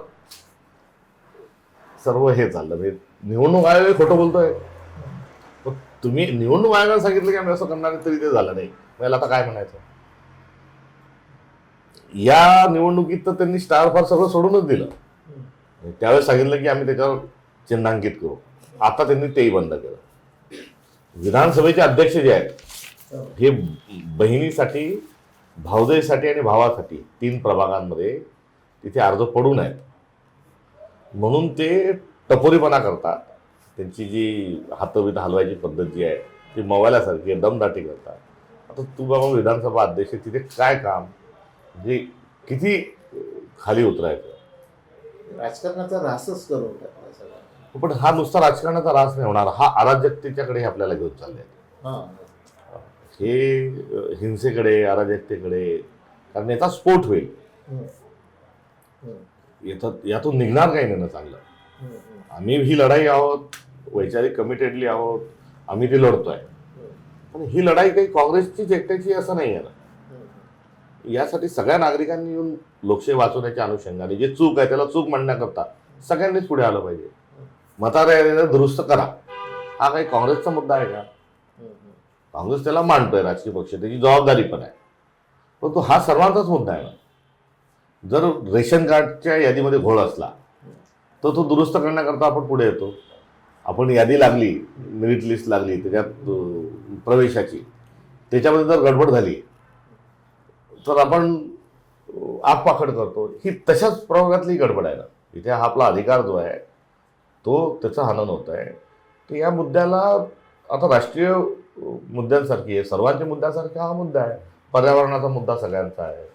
सर्व हे चाललं. म्हणजे निवडणूक आयोग खोटं बोलतोय. तुम्ही निवडणूक आयोगाने सांगितलं की आम्ही असं करणार तरी ते झालं नाही. मला आता काय म्हणायचं? या निवडणुकीत तर त्यांनी स्टार फार सगळं सोडूनच दिलं. त्यावेळेस सांगितलं की आम्ही त्याच्यावर चिन्हांकित करू. आता त्यांनी तेही बंद केलं. विधानसभेचे अध्यक्ष जे आहेत हे बहिणीसाठी, भावजाईसाठी आणि भावासाठी 3 प्रभागांमध्ये तिथे अर्ज पडून आहेत म्हणून ते टपोरीपणा करतात. त्यांची जी हातबित हलवायची पद्धत जी आहे ती मवाल्यासारखी आहे, दमदाटी करतात. आता तू बाबा विधानसभा अध्यक्ष, तिथे काय काम, म्हणजे किती खाली उतरायचं? राजकारणाचा रासच करून टाकला सगळा. पण हा नुसता राजकारणाचा रास नाही होणार, हा अराजकतेच्याकडे आपल्याला घेऊन चालले. हे हिंसेकडे, अराजकतेकडे, कारण याचा स्फोट होईल. यातून निघणार काही नाही ना चांगलं. आम्ही ही लढाई आहोत, वैचारिक कमिटेडली आहोत, आम्ही ती लढतोय. आणि ही लढाई काही काँग्रेसचीच एकट्याची असं नाही आहे ना. यासाठी सगळ्या नागरिकांनी येऊन लोकशाही वाचवण्याच्या अनुषंगाने जे चूक आहे त्याला चूक म्हणण्याकरता सगळ्यांनीच पुढे आलं पाहिजे. मताधिकार दुरुस्त करा हा काही काँग्रेसचा मुद्दा आहे का? काँग्रेस त्याला मांडतोय, राजकीय पक्ष त्याची जबाबदारी पण आहे, परंतु हा सर्वांचाच मुद्दा आहे ना. जर रेशन कार्डच्या यादीमध्ये घोळ असला तर तो दुरुस्त करण्याकरता आपण पुढे येतो. आपण यादी लागली, मेरिट लिस्ट लागली, त्याच्यात प्रवेशाची, त्याच्यामध्ये जर गडबड झाली तर आपण आगपाखड करतो. ही तशाच प्रभागातली गडबड आहे ना. इथे हा आपला अधिकार जो आहे तो त्याचं हनन होत आहे. तर या मुद्द्याला आता राष्ट्रीय मुद्द्यांसारखी आहे, सर्वांच्या मुद्द्यासारखा हा मुद्दा आहे. पर्यावरणाचा मुद्दा सगळ्यांचा आहे.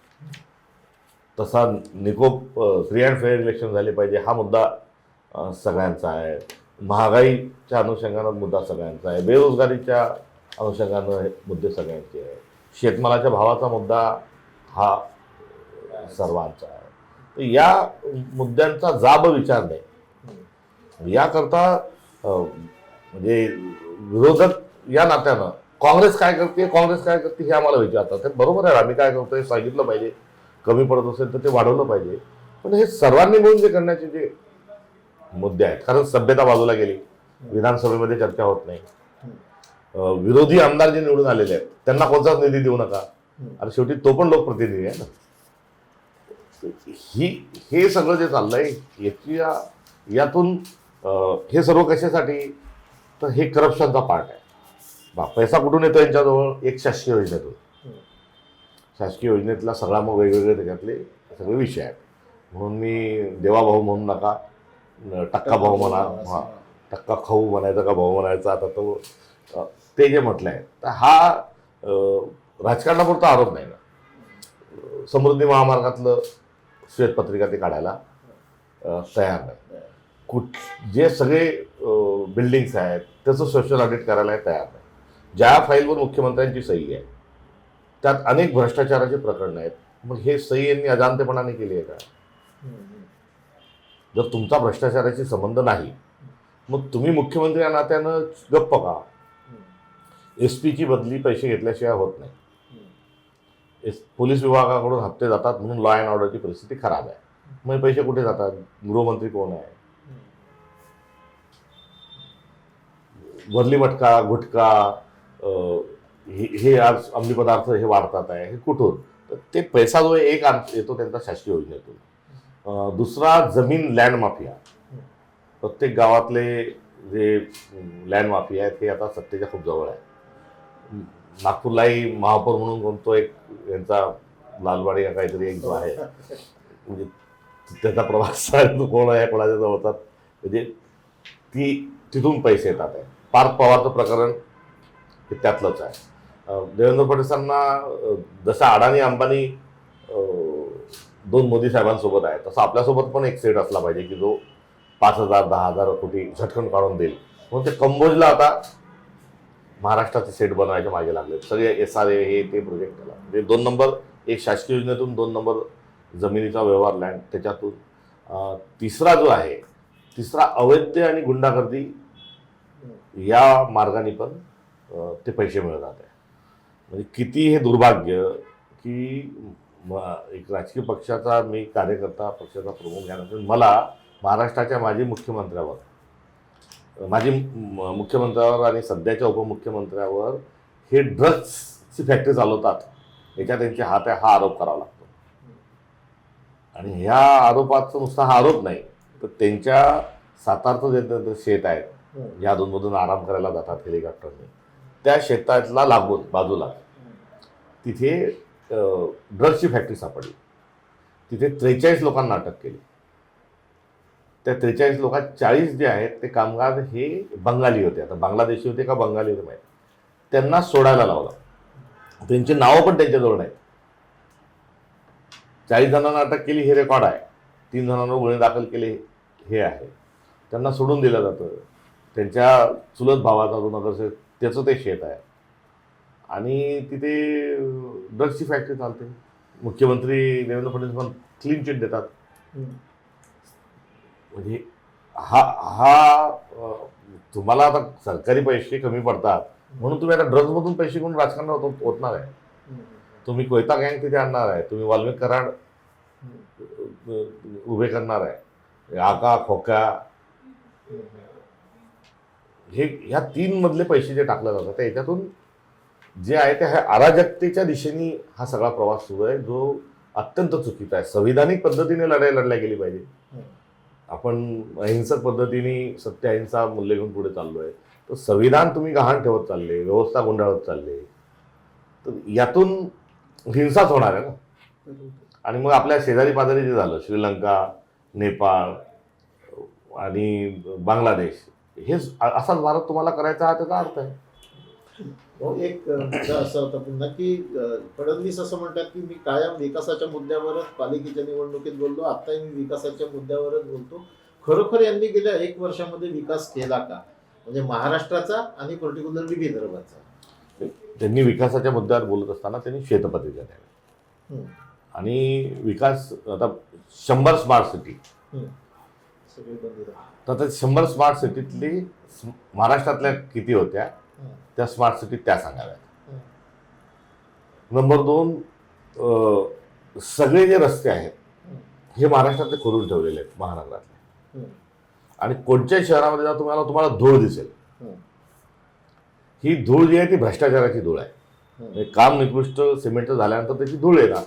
तसा निकोप फ्री अँड फेअर इलेक्शन झाले पाहिजे हा मुद्दा सगळ्यांचा आहे. महागाईच्या अनुषंगानं मुद्दा सगळ्यांचा आहे. बेरोजगारीच्या अनुषंगानं हे मुद्दे सगळ्यांचे आहे. शेतमालाच्या भावाचा मुद्दा हा सर्वांचा आहे. तर या मुद्द्यांचा जाब विचार नाही. याकरता म्हणजे विरोधक या नात्यानं काँग्रेस काय करते हे आम्हाला विचारतात. ते बरोबर आहे, आम्ही काय करतोय सांगितलं पाहिजे. कमी पडत असेल तर ते वाढवलं पाहिजे. पण हे सर्वांनी मिळून जे करण्याचे जे मुद्दे आहेत, कारण सभ्यता बाजूला गेली, विधानसभेमध्ये चर्चा होत नाही, विरोधी आमदार जे निवडून आलेले आहेत त्यांना कोणताच निधी देऊ नका, आणि शेवटी तो पण लोकप्रतिनिधी आहे ना. हे सगळं जे चाललंय यातून हे सर्व कशासाठी, तर हे करप्शनचा पार्ट आहे. पैसा कुठून येतो यांच्याजवळ? एक शासकीय योजनेतून. शासकीय योजनेतला सगळा मग वेगवेगळे त्याच्यातले सगळे विषय आहेत. म्हणून मी देवाभाऊ म्हणू नका, टक्का भाऊ म्हणा, हां टक्का खाऊ म्हणायचा का भाऊ म्हणायचा, आता तो ते जे म्हटलं आहे. तर हा राजकारणापुरता आरोप नाही ना. समृद्धी महामार्गातलं श्वेतपत्रिका ते काढायला तयार नाही. जे सगळे बिल्डिंग्स आहेत त्याचं सोशल ऑडिट करायला तयार नाही. ज्या फाईलवर मुख्यमंत्र्यांची सही आहे त्यात अनेक भ्रष्टाचाराचे प्रकरणं आहेत. मग हे सही यांनी अजाणतेपणाने केली आहे का? जर तुमचा भ्रष्टाचाराशी संबंध नाही मग तुम्ही मुख्यमंत्री या नात्यानं गप्प का? SP ची बदली पैसे घेतल्याशिवाय होत नाही. पोलीस विभागाकडून हप्ते जातात म्हणून लॉ अँड ऑर्डरची परिस्थिती खराब आहे. मग पैसे कुठे जातात? गृहमंत्री कोण आहे? वरली मटका, गुटखा, हे आज अंमली पदार्थ हे वाढतात आहे, हे कुठून? तर ते पैसा जो एक येतो त्यांचा शासकीय योजनेतून. दुसरा जमीन लँड माफिया. प्रत्येक गावातले जे लँड माफिया आहेत हे आता सत्तेच्या खूप जवळ आहे. नागपूरलाही महापौर म्हणून कोणतो एक यांचा लालवाडी का काहीतरी एक जो आहे, म्हणजे त्याचा प्रवास कोण आहे कोणाच्या जवळचा, म्हणजे तिथून पैसे येतात आहे. पार्थ पवारचं प्रकरण हे त्यातलंच आहे. देवेंद्र फडणवीसांना जसा अडाणी अंबानी 2 मोदी साहेबांसोबत आहे तसा आपल्यासोबत पण एक सेट असला पाहिजे की जो 5,000 10,000 कोटी झटकन काढून देईल. म्हणून ते कंबोजला आता महाराष्ट्राचे सेट बनवायच्या मागे लागले सगळे. SRA हे ते प्रोजेक्ट केला. म्हणजे 2 नंबर एक शासकीय योजनेतून, 2 नंबर जमिनीचा व्यवहार लँड त्याच्यातून. तिसरा जो आहे, तिसरा अवैध आणि गुंडागर्दी या मार्गाने पण ते पैसे मिळतात आहे. म्हणजे किती हे दुर्भाग्य की एक राजकीय पक्षाचा मी कार्यकर्ता, पक्षाचा प्रमुख यानंतर मला महाराष्ट्राच्या माजी मुख्यमंत्र्यावर आणि सध्याच्या उपमुख्यमंत्र्यावर हे ड्रग्सची फॅक्टरी चालवतात याच्यात त्यांचे हात आहे हा आरोप करावा लागतो. आणि ह्या आरोपाचा नुसता हा आरोप नाही तर त्यांच्या सातारचं जे शेत आहे या अधूनमधून आराम करायला जातात हेलिकॉप्टरने, त्या शेतातला लागून बाजूला तिथे ड्रग्सची फॅक्टरी सापडली. तिथे 43 लोकांना अटक केली. त्या 43 लोकात 40 जे आहेत ते कामगार हे बंगाली होते. आता बांगलादेशी होते का बंगाली होते माहीत. त्यांना सोडायला लावलं. त्यांची नावं पण त्यांच्याजवळ नाहीत. 40 जणांना अटक केली हे रेकॉर्ड आहे. 3 जणांवर गुन्हे दाखल केले हे आहे. त्यांना सोडून दिलं जातं. त्यांच्या चुलत भावाचा जो नगरसेवक त्याचं ते शेत आहे आणि तिथे ड्रग्सची फॅक्टरी चालते. मुख्यमंत्री देवेंद्र फडणवीस पण क्लीन चिट देतात. म्हणजे हा तुम्हाला आता सरकारी पैसे कमी पडतात म्हणून तुम्ही आता ड्रग्जमधून पैसे घेऊन राजकारणात होणार आहे. तुम्ही कोयता गँग तिथे आणणार आहे, तुम्ही वाल्मिक कराड उभे करणार आहे, आका खोका, हे ह्या 3 मधले पैसे जे टाकले जातात त्या याच्यातून जे आहे ते अराजकतेच्या दिशेने हा सगळा प्रवास सुरू आहे, जो अत्यंत चुकीचा आहे. संविधानिक पद्धतीने लढाई लढल्या गेली पाहिजे. आपण अहिंसक पद्धतीने सत्य अहिंसा मूल्य घेऊन पुढे चाललोय, तर संविधान तुम्ही गहाण ठेवत चालले, व्यवस्था गुंडाळत चालले, तर यातून हिंसाच होणार आहे ना. आणि मग आपल्या शेजारी पाजारी जे झालं, श्रीलंका, नेपाळ आणि बांगलादेश, हे असाच भारत तुम्हाला करायचा हा त्याचा अर्थ आहे. एक मुद्दा असा होता पुन्हा की फडणवीस असं म्हणतात की मी कायम विकासाच्या मुद्द्यावरच पालिकेच्या निवडणुकीत बोललो, आताही मी विकासाच्या मुद्द्यावरच बोलतो. खरोखर यांनी गेल्या 1 वर्षामध्ये विकास केला का, म्हणजे महाराष्ट्राचा आणि पर्टिक्युलरली विदर्भाचा? त्यांनी विकासाच्या मुद्द्यावर बोलत असताना त्यांनी श्वेतपत्रिका द्यावी. आणि विकास आता 100 स्मार्ट सिटी, सगळे बंद. तर त्या 100 स्मार्ट सिटीतली महाराष्ट्रातल्या किती होत्या त्या स्मार्ट सिटी त्या सांगाव्यात. नंबर 2, सगळे जे रस्ते आहेत हे महाराष्ट्रातले खोदून ठेवलेले आहेत महानगरातले. आणि कोणत्याही शहरामध्ये जा तुम्हाला धूळ दिसेल. ही धूळ जी आहे ती भ्रष्टाचाराची धूळ आहे. म्हणजे काम निकृष्ट सिमेंटचं झाल्यानंतर त्याची धूळ येणार.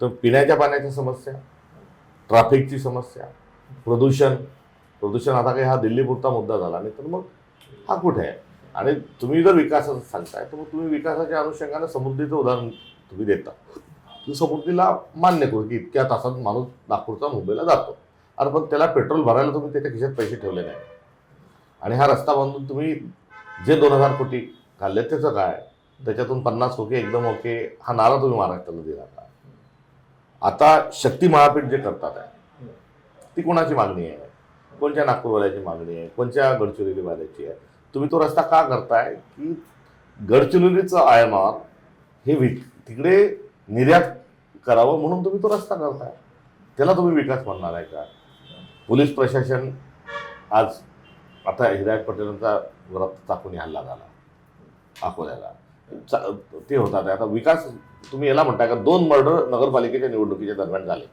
तर पिण्याच्या पाण्याच्या समस्या, ट्रॅफिकची समस्या, प्रदूषण आता काही हा दिल्लीपुरता मुद्दा झाला नाही, तर मग हा कुठे आहे? आणि तुम्ही जर विकासाचं सांगताय तर मग तुम्ही विकासाच्या अनुषंगाने समृद्धीचं उदाहरण तुम्ही देता. समृद्धीला मान्य करू की इतक्या तासात माणूस नागपूरचा मुंबईला जातो, अरे पण त्याला पेट्रोल भरायला तुम्ही त्याच्या खिशात पैसे ठेवले नाही. आणि हा रस्ता बांधून तुम्ही जे 2000 कोटी काढले त्याचं काय? त्याच्यातून 50 ओके एकदम ओके हा नारा तुम्ही महाराष्ट्राला दिला का? आता शक्ती महापीठ जे करतात आहे ती कोणाची मागणी आहे? कोणत्या नागपूरवाल्याची मागणी आहे? कोणत्या गडचिरोलीवाल्याची आहे? तुम्ही तो रस्ता का करताय की गडचिरोलीचं आयमार हे तिकडे निर्यात करावं म्हणून तुम्ही तो रस्ता करताय. त्याला तुम्ही विकास म्हणणार आहे का? पोलीस प्रशासन आज आता हिदायत पटेलांचा चाकूने हल्ला झाला अकोल्याला, ते होतात. आता विकास तुम्ही याला म्हणताय का? 2 मर्डर नगरपालिकेच्या निवडणुकीच्या दरम्यान झाले.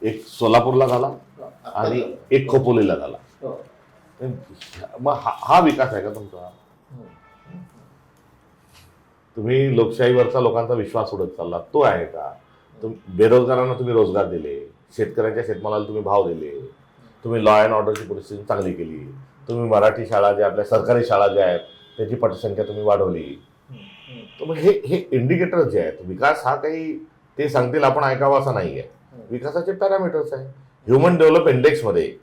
एक सोलापूरला झाला आणि एक खोपोलीला झाला. मग हा विकास आहे का तुमचा? तुम्ही लोकशाहीवरचा लोकांचा विश्वास उडत चालला, तो आहे का? बेरोजगारांना तुम्ही रोजगार दिले, शेतकऱ्यांच्या शेतमालाला तुम्ही भाव दिले, तुम्ही लॉ अँड ऑर्डरची परिस्थिती चांगली केली, तुम्ही मराठी शाळा ज्या आपल्या सरकारी शाळा ज्या आहेत त्याची पटसंख्या तुम्ही वाढवली. तर मग हे इंडिकेटर जे आहेत, विकास हा काही ते सांगतील आपण ऐकावं असं नाही आहे. विकासाचे पॅरामीटर्स आहे. ह्युमन डेव्हलप इंडेक्समध्ये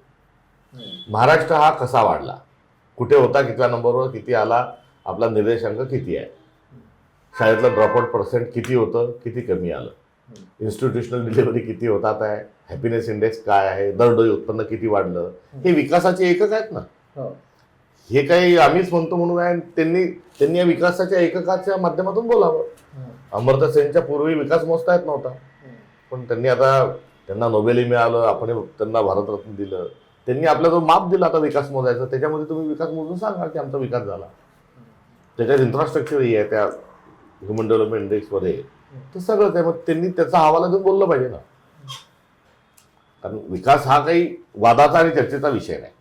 महाराष्ट्र हा कसा वाढला, कुठे होता, कितव्या नंबरवर, किती आला, आपला निर्देशांक किती आहे, शाळेतलं ड्रॉपआउट पर्सेंट किती होतं, किती कमी आलं, इन्स्टिट्यूशनल डिलिव्हरी किती होतात आहे, हॅपीनेस इंडेक्स काय आहे, दरडोई उत्पन्न किती वाढलं, हे विकासाचे एकक आहेत ना. हे काही आम्हीच म्हणतो म्हणून आहे. त्यांनी या विकासाच्या एककाच्या माध्यमातून बोलावं. अमर्त्य सेनच्या पूर्वी विकास मोजता येत नव्हता, पण त्यांना नोबेली मिळालं, आपण त्यांना भारतरत्न दिलं. त्यांनी आपला जो माप दिला आता विकास मोजायचा, त्याच्यामध्ये तुम्ही विकास मोजून सांगा की आमचा विकास झाला. त्याच्यात इन्फ्रास्ट्रक्चरही आहे त्या ह्युमन डेव्हलपमेंट इंडेक्समध्ये, तर सगळंच आहे. मग त्यांनी त्याचा हवाला देऊन बोललं पाहिजे ना. कारण विकास हा काही वादाचा आणि चर्चेचा विषय नाही.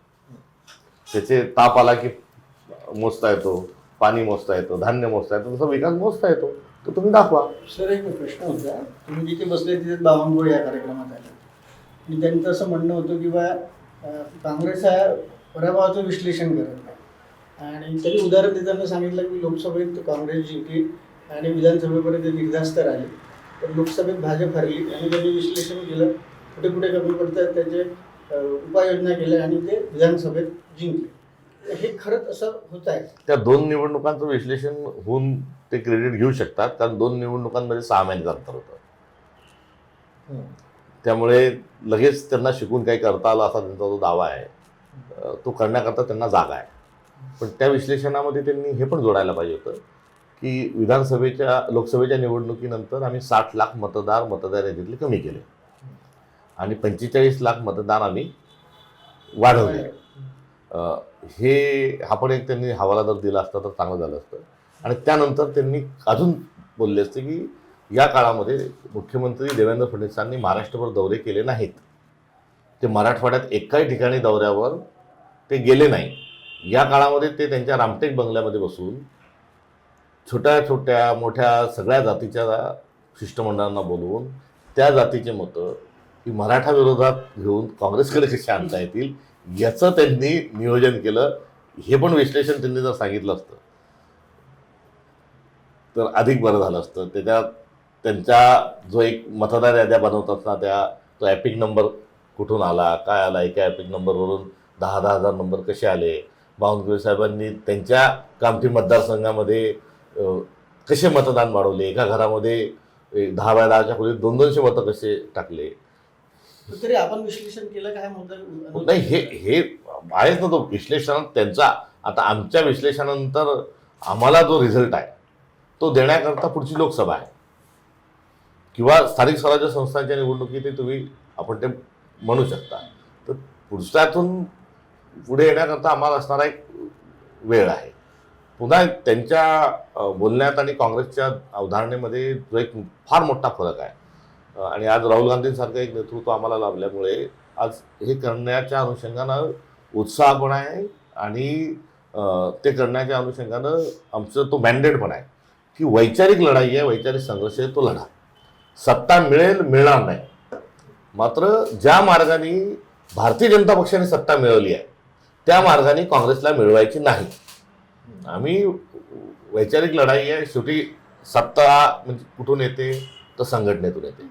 त्याचे ताप आला की मोजता येतो, पाणी मोजता येतं, धान्य मोजता येतं, तसा विकास मोजता येतो. तर तुम्ही दाखवा. सर एक प्रश्न होता, तुम्ही जिथे बसले तिथे बावनकुळे या कार्यक्रमात आले आणि त्यांचं असं म्हणणं होतं की बा काँग्रेस हा पराभवाचं विश्लेषण करत नाही, आणि तरी उदाहरण देताना सांगितलं की लोकसभेत काँग्रेस जिंकली आणि विधानसभेपर्यंत निर्धास्त राहिले, तर लोकसभेत भाजप हरली आणि त्यांनी विश्लेषण केलं, कुठे कुठे कमी पडतात त्याचे उपाययोजना केल्या आणि ते विधानसभेत जिंकले. हे खरंच असं होत आहे? त्या 2 निवडणुकांचं विश्लेषण होऊन ते क्रेडिट घेऊ शकतात, कारण 2 निवडणुकांमध्ये 6 महिन्याचं अंतर होतं. त्यामुळे लगेच त्यांना शिकून काही करता आलं असा त्यांचा जो दावा आहे तो करण्याकरता त्यांना जागा आहे. पण त्या विश्लेषणामध्ये त्यांनी हे पण जोडायला पाहिजे होतं की लोकसभेच्या निवडणुकीनंतर आम्ही 60 लाख मतदार यादीतले कमी केले आणि 45 लाख मतदार आम्ही वाढवले. हा पण एक त्यांनी हवाला जर दिला असता तर चांगलं झालं असतं. आणि त्यानंतर त्यांनी अजून बोलले असते की या काळामध्ये मुख्यमंत्री देवेंद्र फडणवीसांनी महाराष्ट्रभर दौरे केले नाहीत. ते मराठवाड्यात एकाही ठिकाणी दौऱ्यावर ते गेले नाही. या काळामध्ये ते त्यांच्या रामटेक बंगल्यामध्ये बसून छोट्या छोट्या मोठ्या सगळ्या जातीच्या शिष्टमंडळांना बोलवून त्या जातीचे मतं ही मराठा विरोधात घेऊन काँग्रेसकडे कशी आणता येतील याचं त्यांनी नियोजन केलं. हे पण विश्लेषण त्यांनी जर सांगितलं असतं तर अधिक बरं झालं असतं. त्याच्यात त्यांच्या जो एक मतदार याद्या बनवत असताना तो एपिक नंबर कुठून आला, काय आला, एका एपिक नंबरवरून 10,000 नंबर कसे आले, बावनकुळे साहेबांनी त्यांच्या कामठी मतदारसंघामध्ये कसे मतदान वाढवले, एका घरामध्ये 10/10च्या खोलीत 200 मतं कसे टाकले. तरी आपण विश्लेषण केलं काय मुद्दा नाही, हे आहेच ना तो विश्लेषण त्यांचा. आता आमच्या विश्लेषणानंतर आम्हाला जो रिझल्ट आहे तो देण्याकरता पुढची लोकसभा आहे किंवा स्थानिक स्वराज्य संस्थांच्या निवडणुकीत तुम्ही आपण ते म्हणू शकता. तर पुढच्यातून पुढे येण्याकरता आम्हाला असणारा एक वेळ आहे. पुन्हा त्यांच्या बोलण्यात आणि काँग्रेसच्या अवधारणेमध्ये जो एक फार मोठा फरक आहे. आणि आज राहुल गांधींसारखं एक नेतृत्व आम्हाला लाभल्यामुळे आज हे करण्याच्या अनुषंगानं उत्साह पण आहे आणि ते करण्याच्या अनुषंगानं आमचं तो मॅन्डेट पण आहे की वैचारिक लढाई आहे, वैचारिक संघर्ष आहे, तो लढा. सत्ता मिळेल मिळणार नाही, मात्र ज्या मार्गाने भारतीय जनता पक्षाने सत्ता मिळवली आहे त्या मार्गाने काँग्रेसला मिळवायची नाही. आम्ही वैचारिक लढाई आहे. शेवटी सत्ता म्हणजे कुठून येते तर संघटनेतून येते.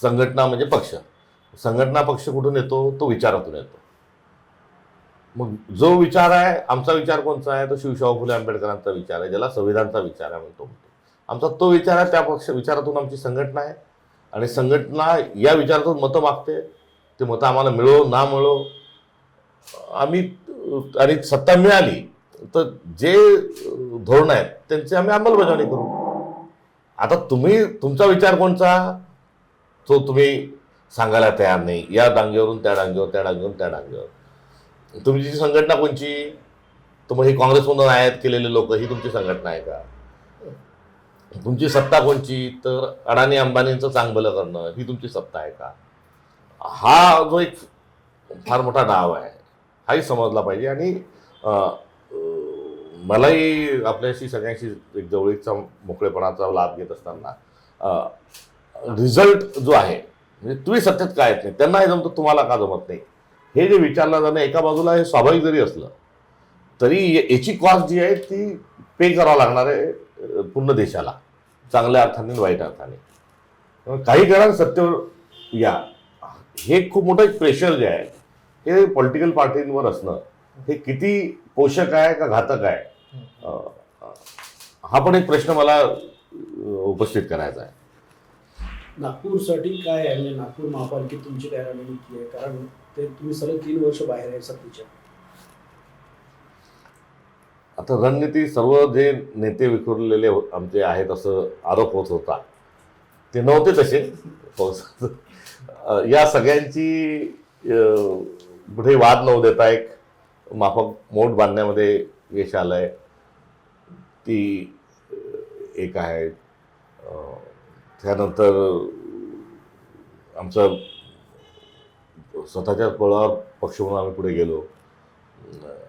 संघटना म्हणजे पक्ष. संघटना पक्ष कुठून येतो तो विचारातून येतो. मग जो विचार आहे, आमचा विचार कोणता आहे, तो शिवशाहू फुले आंबेडकरांचा विचार आहे, ज्याला संविधानचा विचार आहे म्हणतो. आमचा तो विचार आहे. त्या पक्ष विचारातून आमची संघटना आहे आणि संघटना या विचारातून मतं मागते. ते मतं आम्हाला मिळो ना मिळो आम्ही, आणि सत्ता मिळाली तर जे धोरण आहेत त्यांची आम्ही अंमलबजावणी करू. आता तुम्ही तुमचा विचार कोणता तो तुम्ही सांगायला तयार नाही. या डांगेवरून त्या डांगेवर, त्या डांगेवरून त्या डांगेवर. तुमची संघटना कोणची, तर मग ही काँग्रेसमधून आयात केलेले लोक ही तुमची संघटना आहे का? तुमची सत्ता कोणची, तर अडाणी अंबानींचं चांगलं करणं ही तुमची सत्ता आहे का? हा जो एक फार मोठा डाव आहे हाही समजला पाहिजे. आणि मलाही आपल्याशी सगळ्यांशी एक जवळीकचा मोकळेपणाचा लाभ घेत असताना रिझल्ट जो आहे म्हणजे तुम्ही सत्तेत काय येत नाही, त्यांना हे जमतं, तुम्हाला का जमत नाही, हे जे विचारलं जाणं एका बाजूला हे स्वाभाविक जरी असलं तरी याची कॉस्ट जी आहे ती पे करावं लागणार आहे पूर्ण देशाला, चांगल्या अर्थाने वाईट अर्थाने. काही काळात सत्तेवर या हे खूप मोठं एक प्रेशर जे आहे हे पॉलिटिकल पार्टींवर असणं हे किती पोषक आहे का घातक आहे हा पण एक प्रश्न मला उपस्थित करायचा आहे. नागपूरसाठी काय आहे, म्हणजे नागपूर महापालिकेत तुमची काय रणनीती आहे? कारण ते तुम्ही सलग 3 वर्ष बाहेर आहे सत्तेच्या. आता रणनीती सर्व जे नेते विखुरलेले आमचे आहेत असं आरोप होत होता, ते नव्हते तसे. या सगळ्यांची पुढे वाद न देता एक माफक मोठ बांधण्यामध्ये यश आलंय. ती एक आहे. त्यानंतर आमचं स्वतःच्या बळावर पक्ष म्हणून आम्ही पुढे गेलो.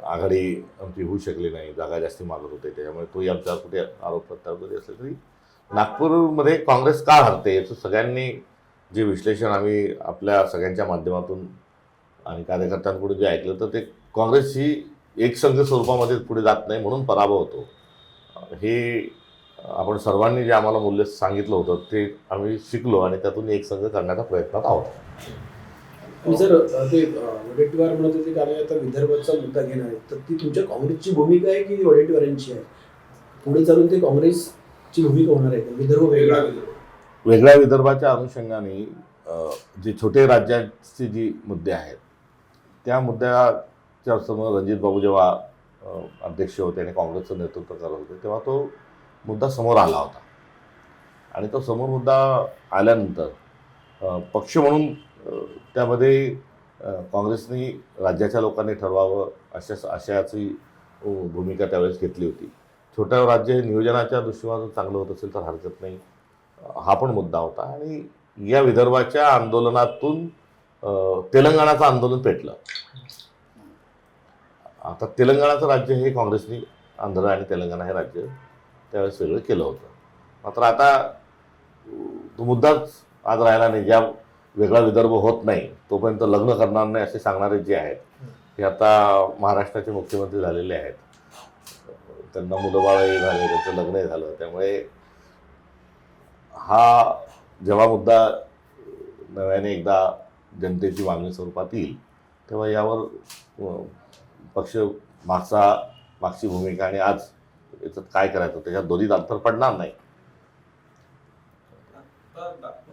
आघाडी आमची होऊ शकली नाही, जागा जास्ती मागत होते, त्याच्यामुळे तोही आमच्यावर कुठे आरोप प्रत्यारोप जरी असले तरी नागपूरमध्ये काँग्रेस का हरते याचं सगळ्यांनी जे विश्लेषण आम्ही आपल्या सगळ्यांच्या माध्यमातून आणि कार्यकर्त्यांकडून जे ऐकलं तर ते काँग्रेस ही एकसंघ स्वरूपामध्ये पुढे जात नाही म्हणून पराभव होतो. हे आपण सर्वांनी जे आम्हाला मूल्य सांगितलं होतं ते आम्ही शिकलो आणि त्यातून एक संघ करण्याचा प्रयत्नात आहोत. आणि सर ते वडेट्टीवार म्हणत होते की आम्ही आता विदर्भाचा मुद्दा घेणार आहे, तर ती तुमच्या काँग्रेसची भूमिका आहे की वडेट्टीवारांची आहे? पुढे चालून ते काँग्रेसची भूमिका होणार आहे, विदर्भ वेगळ्या विदर्भाच्या अनुषंगाने जे छोटे राज्याचे जी मुद्दे आहेत त्या मुद्द्याच्या समोर रणजित बाबू जेव्हा अध्यक्ष होते आणि काँग्रेसचं नेतृत्व करत होते तेव्हा तो मुद्दा समोर आला होता. आणि तो समोर मुद्दा आल्यानंतर पक्ष म्हणून त्यामध्ये काँग्रेसनी राज्याच्या लोकांनी ठरवावं अशाची भूमिका त्यावेळेस घेतली होती. छोटं राज्य हे नियोजनाच्या दृष्टिकोनातून चांगलं होत असेल तर हरकत नाही, हा पण मुद्दा होता. आणि या विदर्भाच्या आंदोलनातून तेलंगणाचं आंदोलन पेटलं. आता तेलंगणाचं राज्य हे काँग्रेसनी आंध्र आणि तेलंगणा हे राज्य त्यावेळेस वेगळं केलं होतं. मात्र आता तो मुद्दाच आज राहिला नाही. ज्या वेगळा विदर्भ होत नाही तोपर्यंत लग्न करणार नाही असे सांगणारे जे आहेत ते आता महाराष्ट्राचे मुख्यमंत्री झालेले आहेत. त्यांना मुलंबाळही झाले, त्यांचं लग्नही झालं. त्यामुळे हा जेव्हा मुद्दा नव्याने एकदा जनतेची मागणी स्वरूपात येईल तेव्हा यावर पक्ष मागची भूमिका आणि आज याच्यात काय करायचं त्याच्यात दोन्हीत अंतर पडणार नाही.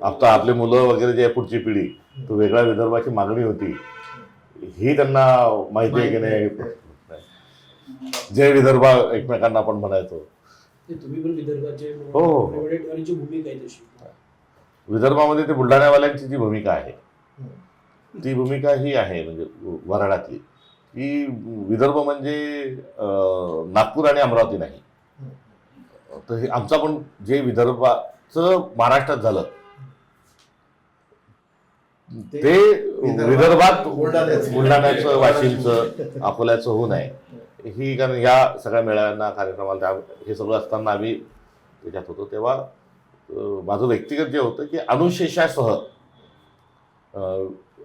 आता आपले मुलं वगैरे जे पुढची पिढी तो वेगळ्या विदर्भाची मागणी होती ही त्यांना माहिती आहे की नाही. जय विदर्भ एकमेकांना आपण म्हणायचो. तुम्ही पण विदर्भाचे हो. वडेट्टीवारांची भूमिका आहे तशी. विदर्भामध्ये ते बुलढाण्यावाल्यांची जी भूमिका आहे ती भूमिका ही आहे म्हणजे वराडातली की विदर्भ म्हणजे नागपूर आणि अमरावती नाही. तर हे आमचा पण जे विदर्भाचं महाराष्ट्रात झालं ते विदर्भात बुलढाण्याचं, वाशिमचं, अकोल्याचं होऊ नये ही. कारण या सगळ्या मेळाव्यांना, कार्यक्रमाला हे सगळं असताना आम्ही त्याच्यात होतो तेव्हा माझं व्यक्तिगत जे होतं की अनुशेषासह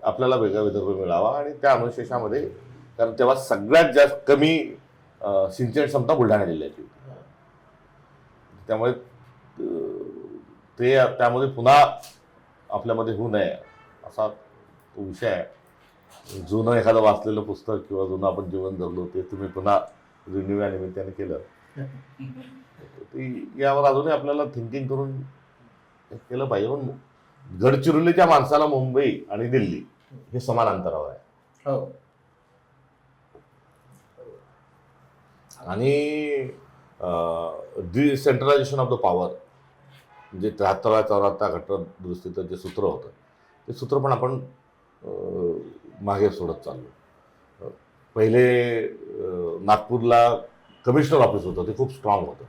आपल्याला वेगळा विदर्भ मिळावा. आणि त्या अनुशेषामध्ये कारण तेव्हा सगळ्यात जास्त कमी सिंचन क्षमता बुलढाणा जिल्ह्याची होती. त्यामुळे त्यामध्ये पुन्हा आपल्यामध्ये होऊ नये असा तो विषय आहे. जुनं एखादं वाचलेलं पुस्तक किंवा जुनं आपण जीवन जगलो ते तुम्ही पुन्हा रिन्यू या निमित्ताने केलं यावर अजूनही आपल्याला थिंकिंग करून केलं पाहिजे. पण गडचिरोलीच्या माणसाला मुंबई आणि दिल्ली हे समान अंतरावर आहे. हो. आणि डिसेंट्रलायझेशन ऑफ द पॉवर म्हणजे 73-74 घटनादुरुस्तीचं जे सूत्र होतं ते सूत्र पण आपण मागे सोडत चाललो. पहिले नागपूरला कमिशनर ऑफिस होतं ते खूप स्ट्रॉंग होतं.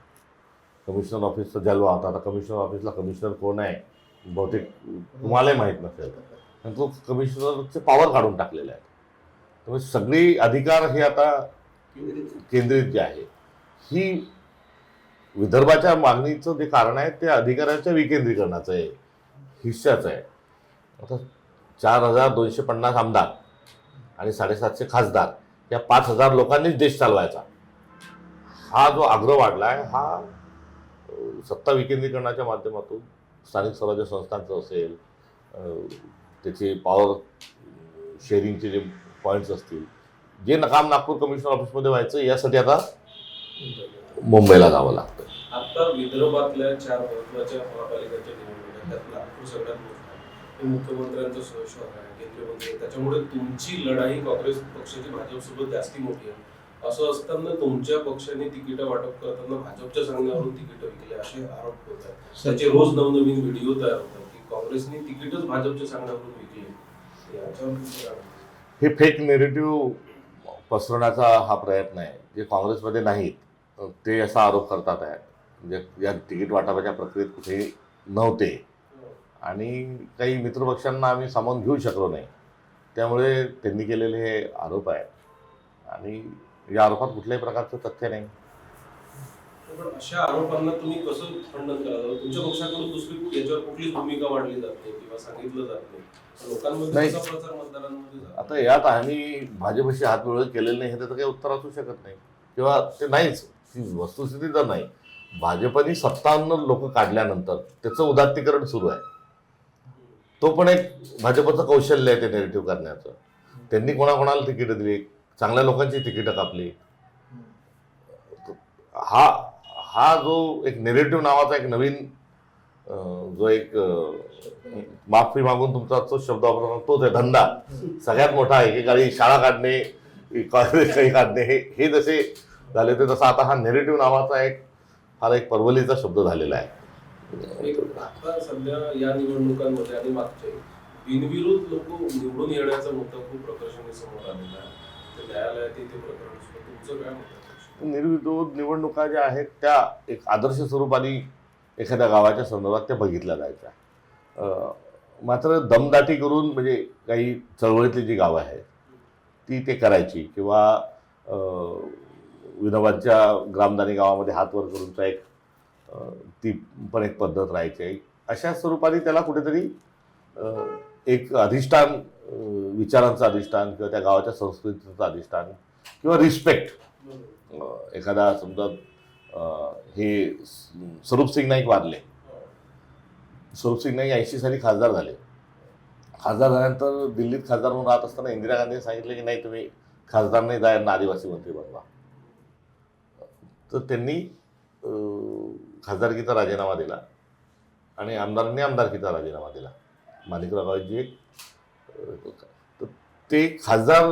कमिशनर ऑफिसचा जलवा होता. आता कमिशनर ऑफिसला कमिशनर कोण आहे बहुतेक तुम्हालाही माहीत नसेल. आणि तो कमिशनरचे पॉवर काढून टाकलेले आहेत. त्यामुळे सगळी अधिकार हे आता केंद्रित जे आहे ही विदर्भाच्या मागणीचं जे कारण आहे ते अधिकाराच्या विकेंद्रीकरणाचं आहे, हिस्साचं आहे. आता 4250 आमदार आणि 750 खासदार या 5000 लोकांनीच देश चालवायचा हा जो आग्रह वाढला आहे हा सत्ता विकेंद्रीकरणाच्या माध्यमातून स्थानिक स्वराज्य संस्थांचं असेल, त्याचे पॉवर शेअरिंगचे जे पॉईंट्स असतील, जे काम नागपूर कमिशनर ऑफिसमध्ये व्हायचं यासाठी आता मुंबईला जावं लागतं. आता विदर्भातल्या 4 महत्वाच्या महापालिकांच्या निवडणुका त्यात नागपूर सगळ्यात मोठा आहे. मुख्यमंत्र्यांचं शहर आहे, केंद्रीय मंत्री आहे. त्याच्यामुळे तुमची लढाई काँग्रेस पक्षाची भाजपसोबत जास्ती मोठी आहे. असं असताना तुमच्या पक्षाने तिकीटं वाटप करताना भाजपच्या सांगण्यावरून तिकीटं विकले असे आरोप होत आहेत. त्याचे रोज नवनवीन व्हिडिओ तयार होतात की काँग्रेसने तिकीटच भाजपच्या सांगण्यावरून विकले. याच्यावर हे फेक नेरेटिव्ह पसरवण्याचा हा प्रयत्न आहे. जे काँग्रेसमध्ये नाहीत ते असा आरोप करतात आहेत म्हणजे या तिकीट वाटपाच्या प्रक्रियेत कुठेही नव्हते आणि काही मित्रपक्षांना आम्ही सामावून घेऊ शकलो नाही. त्यामुळे त्यांनी केलेले हे आरोप आहेत आणि या आरोपात कुठल्याही प्रकारचं तथ्य नाही. पण अशा आरोपांना तुम्ही कसं खंडन कराल? तुमच्या पक्षाकडून दुसरी याच्यावर कुठलीच भूमिका मांडली जात नाही किंवा सांगितलं जात नाही. लोकांमध्ये नाही. कसा प्रचार मतदारांमध्ये झाला? आता यात आम्ही भाजपशी हात मिळवत केलेलं नाही हे त्याचं काही उत्तर असू शकत नाही किंवा ते नाहीच. ती वस्तुस्थिती तर नाही. भाजपने 57 लोक काढल्यानंतर त्याचं उदात्तीकरण सुरू आहे. तो पण एक भाजपचं कौशल्य आहे ते नेरेटिव्ह करण्याचं. त्यांनी कोणाकोणाला तिकीटं दिली, चांगल्या लोकांची तिकीटं कापली. हा जो एक नेरेटिव्ह नावाचा एक नवीन जो एक माफी मागून तुमचा तो शब्द वापरतो तोच आहे धंदा सगळ्यात मोठा आहे. एकेकाळी शाळा काढणे, काही काढणे हे जसे झाले ते तसा आता हा नेरेटिव्ह नावाचा एक परवलीचा शब्द झालेला आहे. आता सध्या या निवडणुकांमध्ये आणि मागच्या बिनविरोध लोक निवडून येण्याचा मुद्दा खूप प्रकर्षाने समोर आलेला आहे. ते न्यायालयात ते प्रकरण असतं. तुमचं काय मत आहे? निर्विरोध निवडणुका ज्या आहेत त्या एक आदर्श स्वरूपाने एखाद्या गावाच्या संदर्भात त्या बघितल्या जायच्या. मात्र दमदाटी करून म्हणजे काही चळवळीतली जी गावं आहेत ती करायची किंवा विनोबांच्या ग्रामदानी गावामध्ये हात वर करूनचा एक ती पण एक पद्धत राहायची. अशा स्वरूपाने त्याला कुठेतरी एक अधिष्ठान, विचारांचं अधिष्ठान किंवा त्या गावाच्या संस्कृतीचं अधिष्ठान किंवा रिस्पेक्ट. एखादा समजा हे स्वरूप सिंग नाईक वारले. स्वरूप सिंग नाईक 80 साली खासदार झाले. खासदार झाल्यानंतर दिल्लीत खासदार म्हणून राहत असताना इंदिरा गांधीने सांगितले की नाही, तुम्ही खासदार नाही, यांना आदिवासी मंत्री बनवा. तर त्यांनी खासदारकीचा राजीनामा दिला आणि आमदारांनी आमदारकीचा राजीनामा दिला. माणिकराव गावजी एक तर ते खासदार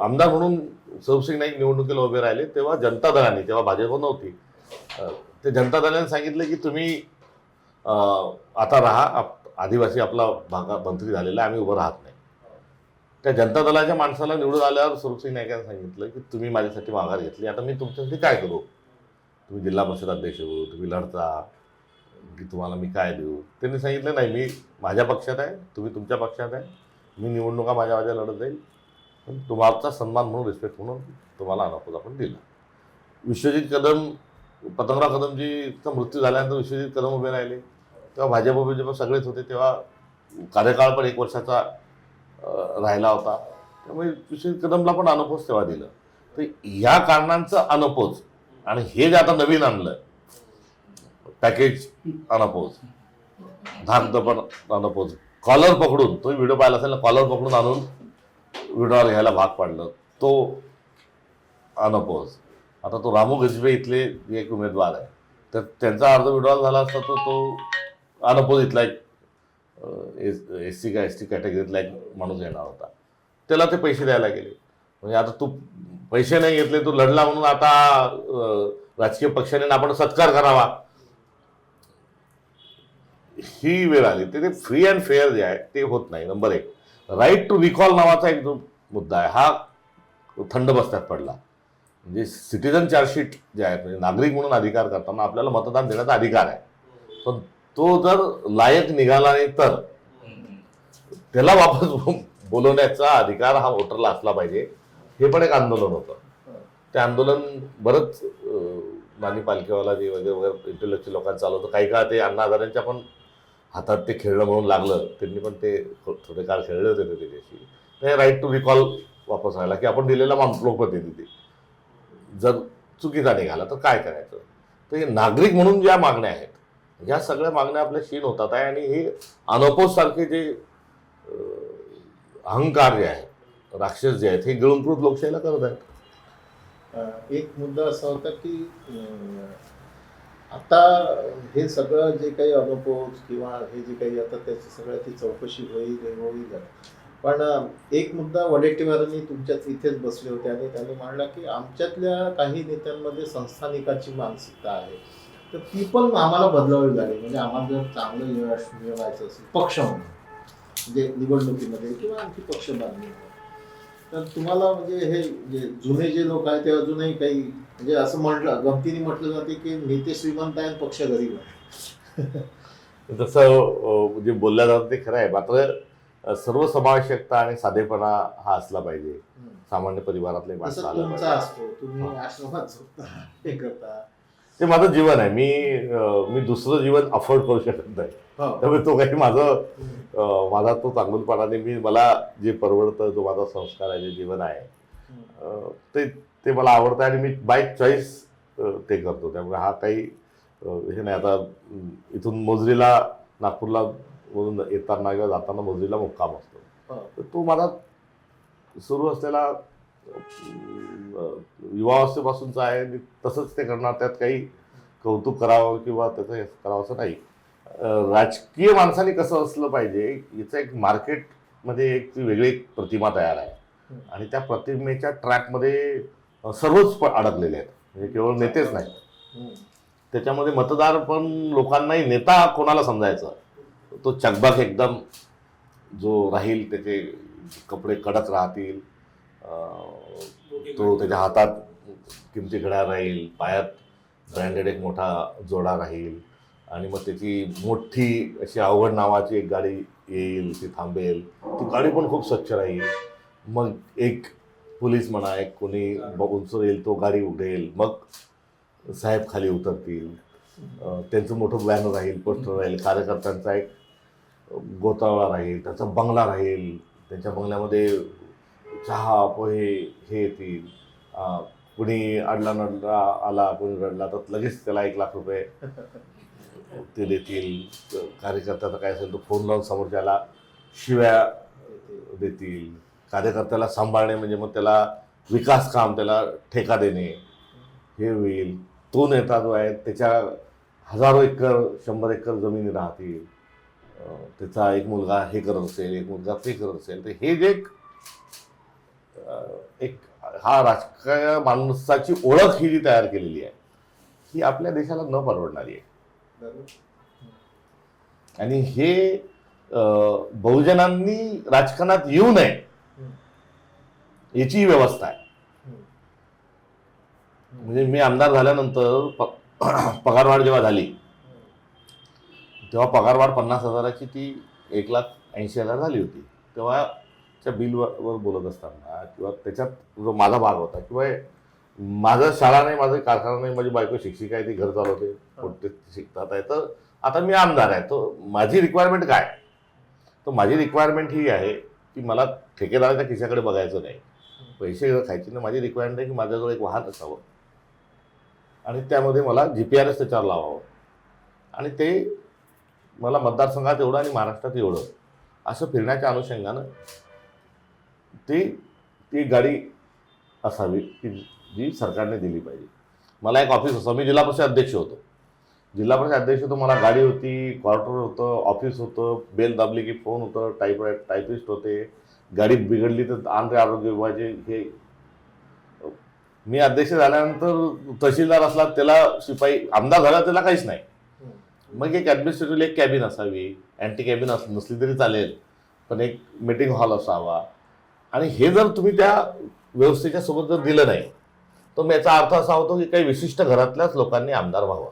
आमदार म्हणून स्वरूप सिंग नाईक निवडणुकीला उभे राहिले. तेव्हा जनता दलाने, तेव्हा भाजप नव्हती, ते जनता दलाने सांगितलं की तुम्ही आता राहा, आदिवासी आपला मंत्री झालेला आहे, आम्ही उभं राहत नाही. त्या जनता दलाच्या माणसाला निवडून आल्यावर स्वरूप सिंग नाईकांनी सांगितलं की तुम्ही माझ्यासाठी माघार घेतली, आता मी तुमच्यासाठी काय करू? तुम्ही जिल्हा परिषद अध्यक्ष हो, तुम्ही लढता की तुम्हाला मी काय देऊ? त्यांनी सांगितलं नाही, मी माझ्या पक्षात आहे, तुम्ही तुमच्या पक्षात आहे, मी निवडणुका माझ्या लढत जाईल, पण तुम्हाला सन्मान म्हणून, रिस्पेक्ट म्हणून तुम्हाला अनापोज आपण दिला. विश्वजित कदम, पतंगराव कदमजीचा मृत्यू झाल्यानंतर विश्वजित कदम उभे राहिले. तेव्हा भाजप सगळेच होते. तेव्हा कार्यकाळ पण 1 वर्षाचा राहिला होता. त्यामुळे विश्वजित कदमला पण अनपोज तेव्हा दिलं. तर ह्या कारणांचं अनपोज आणि हे जे आता नवीन आणलं पॅकेज अनपोज, धाकदपण अनपोज, कॉलर पकडून, तो व्हिडिओ पाहिला असेल ना, कॉलर पकडून आणून व्हिडिओवर घ्यायला भाग पाडलं, तो अनपोज. आता तो रामू गजबे इथले एक उमेदवार आहे, तर त्यांचा अर्ज व्हिडिओ झाला असता तो अनपोज इथला एक SC का ST कॅटेगरीतला एक माणूस येणार होता. त्याला ते पैसे द्यायला गेले. म्हणजे आता तू पैसे नाही घेतले, तू लढला म्हणून आता राजकीय पक्षाने आपण सत्कार करावा, ही वेळ आली. ते फ्री अँड फेअर जे आहे ते होत नाही. नंबर 1, राईट टू रिकॉल नावाचा एक जो मुद्दा आहे हा थंड बसण्यात पडला. म्हणजे सिटीजन चार्जशीट जे आहे, म्हणजे नागरिक म्हणून अधिकार करताना आपल्याला मतदान देण्याचा अधिकार आहे, पण तो जर लायक निघाला नाही तर त्याला वापस बोलवण्याचा अधिकार हा वोटरला असला पाहिजे. हे पण एक आंदोलन होतं. ते आंदोलन बरंच नानी पालखीवाला जे वगैरे इंटेलेक्च्युअल लोकांचं चालू होतं. काही काळ ते अण्णा हजारेंच्या पण हातात ते खेळणं म्हणून लागलं. त्यांनी पण ते थोडे काळ खेळले होते त्याच्याशी. ते राईट टू रिकॉल वापस राहिला की आपण दिलेला लोकप्रतिनिधी जर चुकीचा निघाला तर काय करायचं. तर हे नागरिक म्हणून ज्या मागण्या आहेत, ह्या सगळ्या मागण्या आपल्या क्षीण होतात आहे. आणि हे अनपोज सारखे जे अहंकार जे आहे, राक्षस जे आहेत, हे गिळूनकृत लोकशाहीला करत आहेत. एक मुद्दा असा होता की आता हे सगळं जे काही अनपोज किंवा हे जे काही आता त्याची सगळ्याची चौकशी होईल. पण एक मुद्दा वडेट्टीवारांनी तुमच्याच इथेच बसले होते आणि त्यांनी मांडला की आमच्यातल्या काही नेत्यांमध्ये संस्थानिकाची मानसिकता आहे, तर ती पण आम्हाला बदलावी लागेल. म्हणजे आम्हाला जर चांगलं यश मिळवायचं असेल पक्ष म्हणून, म्हणजे निवडणुकीमध्ये किंवा आणखी पक्ष बांधणी, तर तुम्हाला म्हणजे हे जे जुने जे लोक आहेत ते अजूनही काही, म्हणजे असं म्हटलं, गमतीने म्हटलं जाते की नेते श्रीमंत आहे पक्ष गरीब आहे. तसं जे बोलल्या जातं ते खरं आहे. मात्र सर्वसमावेशकता आणि साधेपणा हा असला पाहिजे. सामान्य परिवारातले माणसं आलं तुमचा पाहिजे. असतो, तुम्ही आश्रमात झोपता, हे करता, ते माझं जीवन आहे. मी दुसरं जीवन अफोर्ड करू शकत नाही. त्यामुळे तो काही माझा तो चांगुलपणाने मला जे परवडतं, जो माझा संस्कार आहे, जे जीवन आहे, ते मला आवडतं आणि मी बाय चॉईस ते करतो. त्यामुळे हा काही हे नाही. आता इथून मोजरीला, नागपूरला मधून येताना किंवा जाताना मोजरीला मुक्काम असतो, तर तो माझा सुरू असलेला युवावस्थेपासूनचा आहे. मी तसंच ते करणार. त्यात काही कौतुक करावं किंवा त्याचं हे करावं असं नाही. राजकीय माणसाने कसं असलं पाहिजे, याचं एक मार्केटमध्ये एक वेगळी प्रतिमा तयार आहे आणि त्या प्रतिमेच्या ट्रॅकमध्ये सर्वच अडकलेले आहेत. म्हणजे केवळ नेतेच नाही, त्याच्यामध्ये मतदार पण. लोकांनाही नेता कोणाला समजायचं, तो चकबाक एकदम जो राहील त्याचे कपडे कडक राहतील, तो त्याच्या हातात किमती घड्याळ राहील, पायात ब्रँडेड एक मोठा जोडा राहील, आणि मग त्याची मोठी अशी अवघड नावाची एक गाडी येईल, ती थांबेल, ती गाडी पण खूप स्वच्छ राहील. मग एक पोलीस म्हणा, एक कोणी उंच येईल, तो गाडी उघडेल, मग साहेब खाली उतरतील, त्यांचं मोठं बॅनर राहील, पोस्टर राहील, कार्यकर्त्यांचा एक गोतावळा राहील, त्यांचा बंगला राहील, त्यांच्या बंगल्यामध्ये चहा पोहे हे येतील. कुणी अडला नडला आला, कोणी रडला तर लगेच त्याला 1,00,000 रुपये ते देतील. कार्यकर्त्याचा काय असेल तो फोन लावून समोरच्याला शिव्या देतील. कार्यकर्त्याला सांभाळणे म्हणजे मग त्याला विकास काम, त्याला ठेका देणे हे होईल. तो नेता जो आहे त्याच्या 1000 एकर 100 एकर जमिनी राहतील, त्याचा एक मुलगा हे करत असेल, एक मुलगा ते करत असेल, तर हे जे एक हा राजकीय माणसाची ओळख ही जी तयार केलेली आहे ही आपल्या देशाला न परवडणारी आहे. आणि हे बहुजनांनी राजकारणात येऊ नये याची व्यवस्था आहे. म्हणजे मी आमदार झाल्यानंतर पगारवाढ जेव्हा झाली तेव्हा पगारवाढ 50,000ची ती 1,80,000 झाली होती. तेव्हाच्या बिलवर बोलत असताना किंवा त्याच्यात जो माझा भाग होता, किंवा माझं शाळा नाही, माझं कारखाना नाही, माझी बायको शिक्षिका आहे, ती घर चालवते, कुठे शिकतात आहे, तर आता मी आमदार आहे, तर माझी रिक्वायरमेंट काय? तर माझी रिक्वायरमेंट ही आहे की मला ठेकेदाराच्या खिशाकडे बघायचं नाही, पैसे खायचे नाही. माझी रिक्वायरमेंट आहे की माझ्याजवळ एक वाहन असावं आणि त्यामध्ये मला GPRS त्याच्यावर लावावं, आणि ते मला मतदारसंघात एवढं आणि महाराष्ट्रात एवढं असं फिरण्याच्या अनुषंगानं ती गाडी असावी की जी सरकारने दिली पाहिजे. मला एक ऑफिस असं, मी जिल्हा परिषद अध्यक्ष होतो. जिल्हा परिषद अध्यक्ष होतो, मला गाडी होती, क्वार्टर होतं, ऑफिस होतं, बेल दाबली की फोन होतं, टायपिस्ट होते, गाडी बिघडली तर आंध्र आरोग्य विभागाचे हे. मी अध्यक्ष झाल्यानंतर तहसीलदार असला त्याला शिपाई, आमदार झाला त्याला काहीच नाही. मग एक ॲडमिनिस्ट्रेटिव्हली एक कॅबिन असावी, अँटी कॅबिन नसली तरी चालेल, पण एक मीटिंग हॉल असावा. आणि हे जर तुम्ही त्या व्यवस्थेच्या सोबत जर दिलं नाही तर मग याचा अर्थ असा होतो की काही विशिष्ट घरातल्याच लोकांनी आमदार व्हावं.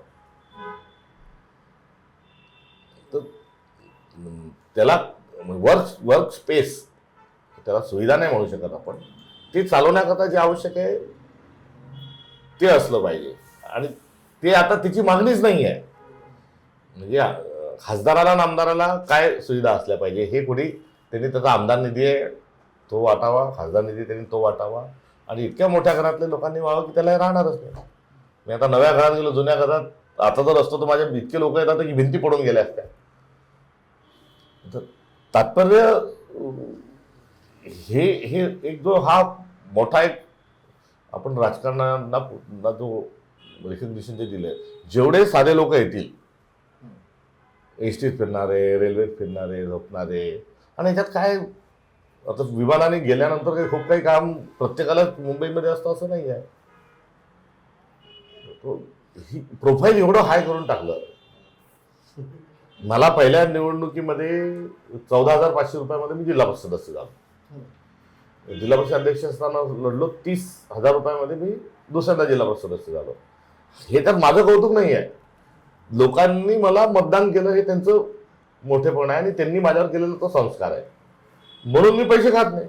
तर त्याला वर्क स्पेस, त्याला सुविधा नाही म्हणू शकत आपण, ती चालवण्याकरता जे आवश्यक आहे ते असलं पाहिजे. आणि ते आता तिची मागणीच नाही आहे. म्हणजे खासदाराला आणि आमदाराला काय सुविधा असल्या पाहिजे हे कोणी, त्यांनी त्याचा आमदार निधी आहे तो वाटावा, खासदार निधी त्यांनी तो वाटावा, आणि इतक्या मोठ्या घरातल्या लोकांनी व्हावं की त्याला राहणारच नाही. मी आता नव्या घरात गेलो, जुन्या घरात आता जर असतो तर माझ्या इतके लोक येतात की भिंती पडून गेल्या असत्या. तर तात्पर्य हे एक जो हा मोठा एक आपण राजकारणाला जो रेकग्निशन जे दिलंय, जेवढे साधे लोक येतील, एसटीत फिरणारे, रेल्वेत फिरणारे, झोपणारे, आणि ह्याच्यात काय आता विमानाने गेल्यानंतर काही खूप काही काम प्रत्येकाला मुंबईमध्ये असतं असं नाही आहे. ही प्रोफाईल एवढं हाय करून टाकलं. मला पहिल्या निवडणुकीमध्ये 14,500 रुपयामध्ये मी जिल्हा परिषद सदस्य झालो. जिल्हा परिषद अध्यक्ष असताना लढलो, 30,000 रुपयामध्ये मी दुसऱ्यांदा जिल्हा परिषद सदस्य झालो. हे तर माझं कौतुक नाही आहे, लोकांनी मला मतदान केलं हे त्यांचं मोठेपण आहे आणि त्यांनी माझ्यावर केलेला तो संस्कार आहे, म्हणून मी पैसे खात नाही.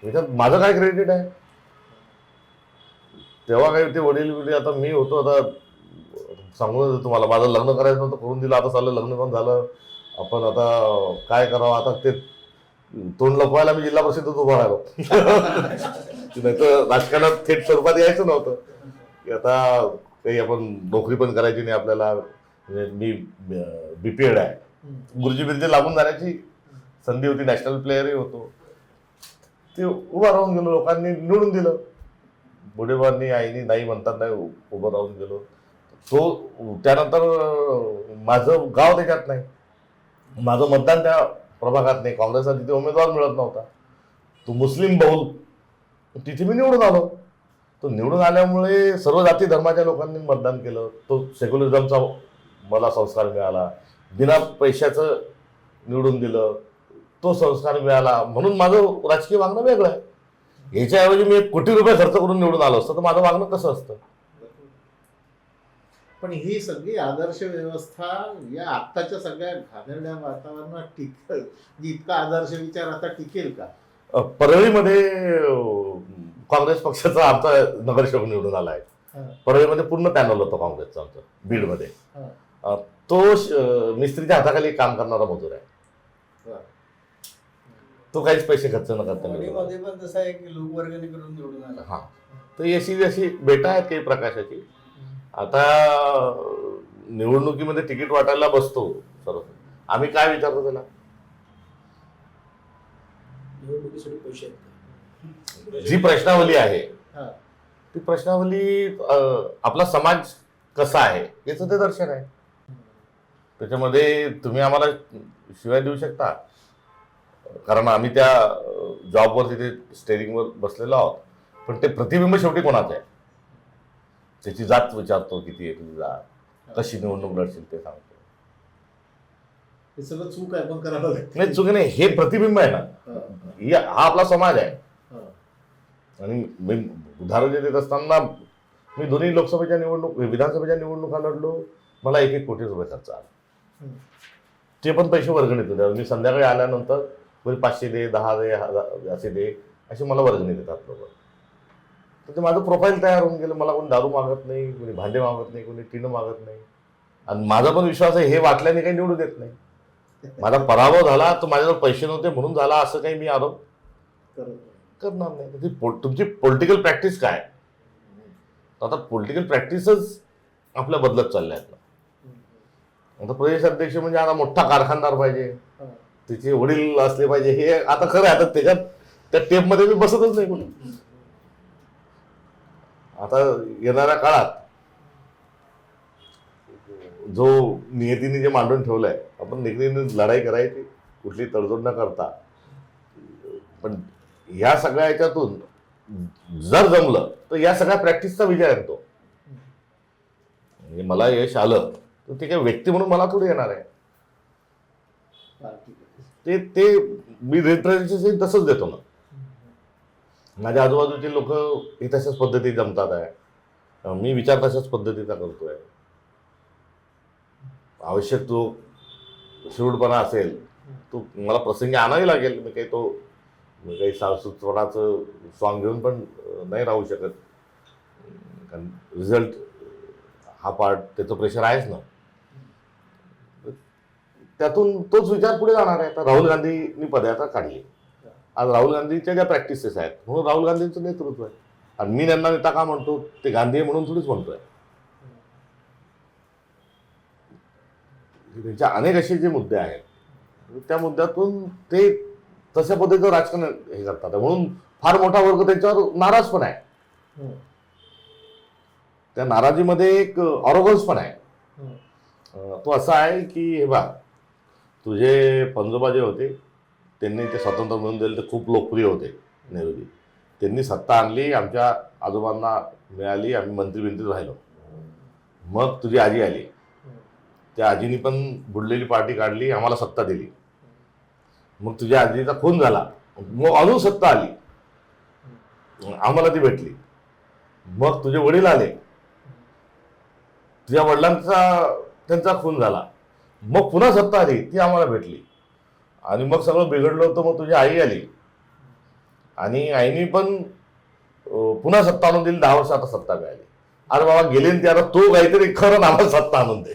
याच्यात माझं काय क्रेडिट आहे? तेव्हा काही ते वडील आता मी होतो, आता सांगून तुम्हाला माझं लग्न करायचं नव्हतं, करून दिलं, आता चाललं लग्न पण झालं, आपण आता काय करावं, आता ते तोंड लपवायला मी जिल्हा परिषदेत उभा राहिलो. नाही तर राजकारणात थेट स्वरूपात यायचं नव्हतं की आता काही आपण नोकरी पण करायची नाही आपल्याला. मी BPED आहे, गुरुजी बिरुजी लागून जाण्याची संधी होती, नॅशनल प्लेअरही होतो, ते उभा राहून गेलो, लोकांनी निवडून दिलं. बुडेबांनी आईनी नाही म्हणतात नाही उभं राहून गेलो. तो त्यानंतर माझं गाव त्याच्यात नाही, माझं मतदान त्या प्रभागात नाही, काँग्रेसला तिथे उमेदवार मिळत नव्हता, तो मुस्लिम बहुल, तिथे मी निवडून आलो. तो निवडून आल्यामुळे सर्व जाती धर्माच्या लोकांनी मतदान केलं. तो सेक्युलरिझमचा मला संस्कार मिळाला. बिना पैशाचं निवडून दिलं, तो संस्कार मिळाला म्हणून माझं राजकीय वागणं वेगळं आहे. याच्याऐवजी मी 1 कोटी रुपये खर्च करून निवडून आलो असतो तर माझं वागणं कसं असतं? पण ही सगळी आदर्श व्यवस्था या आत्ताच्या सगळ्या घाणेरड्या वातावरणात टिकेल? इतका आदर्श विचार आता टिकेल का? परळीमध्ये काँग्रेस पक्षाचा आमचा नगरसेवक निवडून आला आहे. हा. परळीमध्ये पूर्ण पॅनल होतं काँग्रेसचं आमचं बीडमध्ये. हा. तो मिस्त्रीच्या हाताखाली काम करणारा मजूर आहे. बरं. तो काहीच पैसे खर्च न करता निवडून आला. मध्ये पण तसं आहे की लोकवर्गणी करून निवडून आला. हा, तर अशी अशी बेटा आहेत काही प्रकाशाची. आता निवडणुकीमध्ये तिकीट वाटायला बसतो सर्व, आम्ही काय विचारतो त्याला? निवडणुकीसाठी पैसे आहेत. जी प्रश्नावली आहे हा. ती प्रश्नावली आपला समाज कसा आहे याचं ते दर्शन आहे. त्याच्यामध्ये तुम्ही आम्हाला शिवाय देऊ शकता कारण आम्ही त्या जॉबवर तिथे स्टेरिंगवर बसलेलो आहोत, पण ते प्रतिबिंब शेवटी कोणाचं आहे? त्याची जात विचारतो, किती आहे तुझी जात, कशी निवडणूक लढशील ते सांगतो. हे सगळं चूक आहे पण करावं लागतं. नाही, चुकी नाही, हे प्रतिबिंब आहे ना. हा आपला समाज आहे. हा. आणि मी उदाहरण देत असताना मी दोन्ही लोकसभेच्या निवडणूक विधानसभेच्या निवडणुका लढलो, मला 1-1 कोटी रुपये खर्च आला. ते पण पैसे वर्गणीतून द्या. मी संध्याकाळी आल्यानंतर 500 दे, 10 दे, 1000 असे दे, अशी मला वर्गणी देतात लोक. तर ते माझं प्रोफाईल तयार होऊन गेलं. मला कोणी दारू मागत नाही, कोणी भांडे मागत नाही, कोणी टिनं मागत नाही. आणि माझा पण विश्वास आहे हे वाटल्याने काही निवडू देत नाही. माझा पराभव झाला तर माझ्याजवळ पैसे नव्हते म्हणून झाला असं काही मी आरोप करणार नाही. तुमची पॉलिटिकल प्रॅक्टिस काय? आता पॉलिटिकल प्रॅक्टिसच आपल्या बदलत चालल्या आहेत. आता प्रदेश अध्यक्ष म्हणजे आता मोठा कारखानदार पाहिजे, तिचे वडील असले पाहिजे, हे आता खरं आहे. आता त्याच्यात त्या टेपमध्ये मी बसतच नाही कोणी. आता येणाऱ्या काळात जो नियतीने जे मांडून ठेवलंय, आपण नियतीने लढाई करायची, कुठली तडजोड न करता. पण या सगळ्या याच्यातून जर जमलं तर या सगळ्या प्रॅक्टिसचा विजय आहे तो. म्हणजे मला यश आलं तर ते काही व्यक्ती म्हणून मला थोडी येणार आहे. ते ते मी रिप्रेझेंटेशन तसंच देतो ना. माझ्या आजूबाजूचे लोक हे तशाच पद्धतीत जमतात आहे, मी विचार तशाच पद्धतीचा करतोय. आवश्यक तो शिरूडपणा असेल तो मला प्रसंगी आणावी लागेल. मी काही सासूचपणाचं सॉंग घेऊन पण नाही राहू शकत, कारण रिझल्ट हा पार्ट त्याचं प्रेशर आहेच ना. त्यातून तोच विचार पुढे जाणार आहे. आता राहुल गांधींनी पदयात्रा काढली. आज राहुल गांधीच्या ज्या प्रॅक्टिसेस आहेत म्हणून राहुल गांधींचं नेतृत्व आहे. आणि मी त्यांना नेता का म्हणतो? ते गांधी म्हणून थोडीच म्हणतोय. त्यांच्या अनेक असे जे मुद्दे आहेत त्या मुद्द्यातून ते तशा पद्धतीचं राजकारण हे करतात. म्हणून फार मोठा वर्ग त्यांच्यावर नाराज पण आहे. त्या नाराजीमध्ये एक ऑरोगन्स पण आहे. तो असा आहे की हे बघ, तुझे पंजोबा जे होते त्यांनी ते स्वातंत्र्य मिळवून दिले, ते खूप लोकप्रिय होते नेहरूजी. त्यांनी सत्ता आणली, आमच्या आजोबांना मिळाली, आम्ही मंत्री राहिलो. मग तुझी आजी आली, त्या आजीनी पण बुडलेली पार्टी काढली, आम्हाला सत्ता दिली. मग तुझ्या आजीचा खून झाला, मग अजून सत्ता आली, आम्हाला ती भेटली. मग तुझे वडील आले, तुझ्या त्यांचा खून झाला, मग पुन्हा सत्ता आली, ती आम्हाला भेटली. आणि मग सगळं बिघडलं होतं, मग तुझी आई आली आणि आईने पण पुन्हा सत्ता आणून दिली. 10 वर्ष आता सत्ता मिळाली. अरे बाबा गेले ना ते, आता तो काहीतरी खरं आम्हाला सत्ता आणून दे.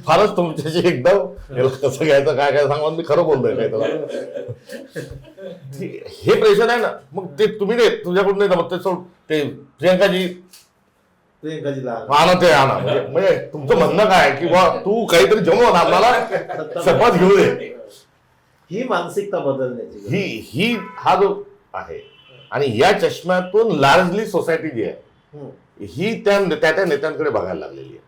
फारच तुमच्याशी एकदम याला कसं घ्यायचं काय काय सांगा, मी खरं बोलतोय काय त्याला. हे प्रेशर आहे ना. मग ते तुम्ही नाही, तुझ्याकडून नाही जमत ते सोड. ते प्रियंकाजी आणा, ते आणा. म्हणजे तुमचं म्हणणं काय की बा तू काहीतरी जमव आम्हाला, शपथ घेऊ दे. ही मानसिकता बदलण्याची ही हा जो आहे. आणि या चष्म्यातून लार्जली सोसायटी जी आहे ही त्या नेत्यांकडे बघायला लागलेली आहे.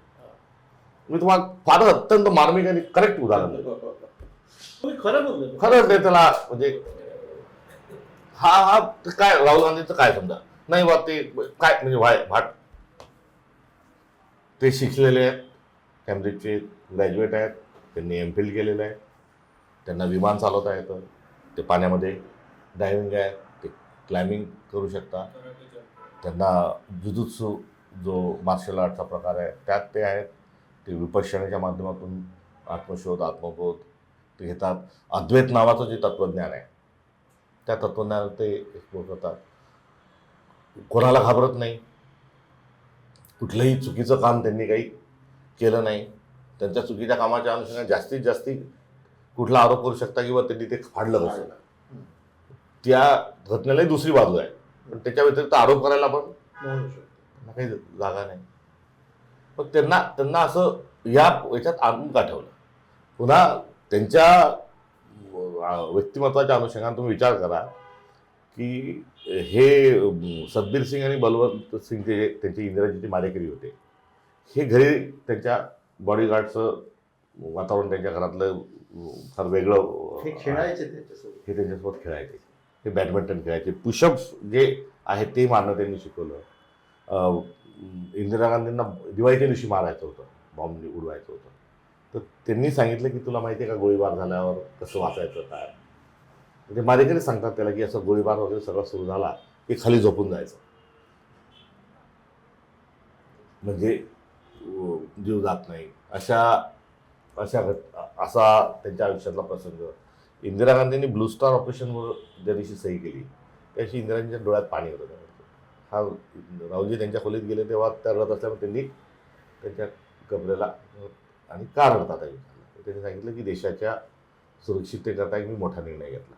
मी तुम्हाला फार अत्यंत मार्मिक आणि करेक्ट उदाहरण देतो. खरंच नाही त्याला म्हणजे हा काय राहुल गांधीचं काय समजा नाही बा, ते काय म्हणजे भाट ते शिकलेले आहेत, कॅम्ब्रिजचे ग्रॅज्युएट आहेत, त्यांनी MPhil केलेलं आहे, त्यांना विमान चालवता येतं, ते पाण्यामध्ये डायव्हिंग आहे, ते क्लाइम्बिंग करू शकता, त्यांना जुजुत्सू जो मार्शल आर्टचा प्रकार आहे त्यात ते आहेत, ते विपश्यनेच्या माध्यमातून आत्मशोध आत्मबोध ते घेतात. अद्वैत नावाचं जे तत्त्वज्ञान आहे त्या तत्त्वज्ञानात ते एक्सप्लोर करतात. कोणाला घाबरत नाही, कुठलंही चुकीचं काम त्यांनी काही केलं नाही. त्यांच्या चुकीच्या कामाच्या अनुषंगाने जास्तीत जास्त कुठला आरोप करू शकता किंवा त्यांनी ते फाडलं कसं, त्या घटनेलाही दुसरी बाजू आहे, पण त्याच्या व्यतिरिक्त आरोप करायला पण म्हणू शकतो. त्यांना काही जागा नाही. पण त्यांना असं याच्यात आणून का ठेवलं. पुन्हा त्यांच्या व्यक्तिमत्वाच्या अनुषंगाने तुम्ही विचार करा की हे सतबीर सिंग आणि बलवंत सिंग त्यांची इंदिराजीची मारेकरी होते, हे घरी त्यांच्या बॉडीगार्डचं वातावरण त्यांच्या घरातलं फार वेगळं हे खेळायचे त्याच्यासोबत. हे त्यांच्यासोबत खेळायचे, हे बॅडमिंटन खेळायचे, पुशअप्स जे आहे ते मारणं त्यांनी शिकवलं. इंदिरा गांधींना दिवाळीच्या दिवशी मारायचं होतं, बॉम्ब उडवायचं होतं, तर त्यांनी सांगितलं की तुला माहिती आहे का गोळीबार झाल्यावर कसं वाचायचं काय. म्हणजे मारेकरी सांगतात त्याला की असं गोळीबार वगैरे सगळं सुरू झाला की खाली झोपून जायचं, म्हणजे जीव जात नाही. असा त्यांच्या आयुष्यातला प्रसंग. इंदिरा गांधींनी ब्लू स्टार ऑपरेशनवर ज्या दिवशी सही केली त्याशी इंदिराजींच्या डोळ्यात पाणी होतं. हा राहुलजी त्यांच्या खोलीत गेले तेव्हा त्या रडत असल्यामुळे त्यांनी त्यांच्या कमरेला आणि का रडतात आहे त्यांनी सांगितलं की देशाच्या सुरक्षिततेकरता एक मी मोठा निर्णय घेतला.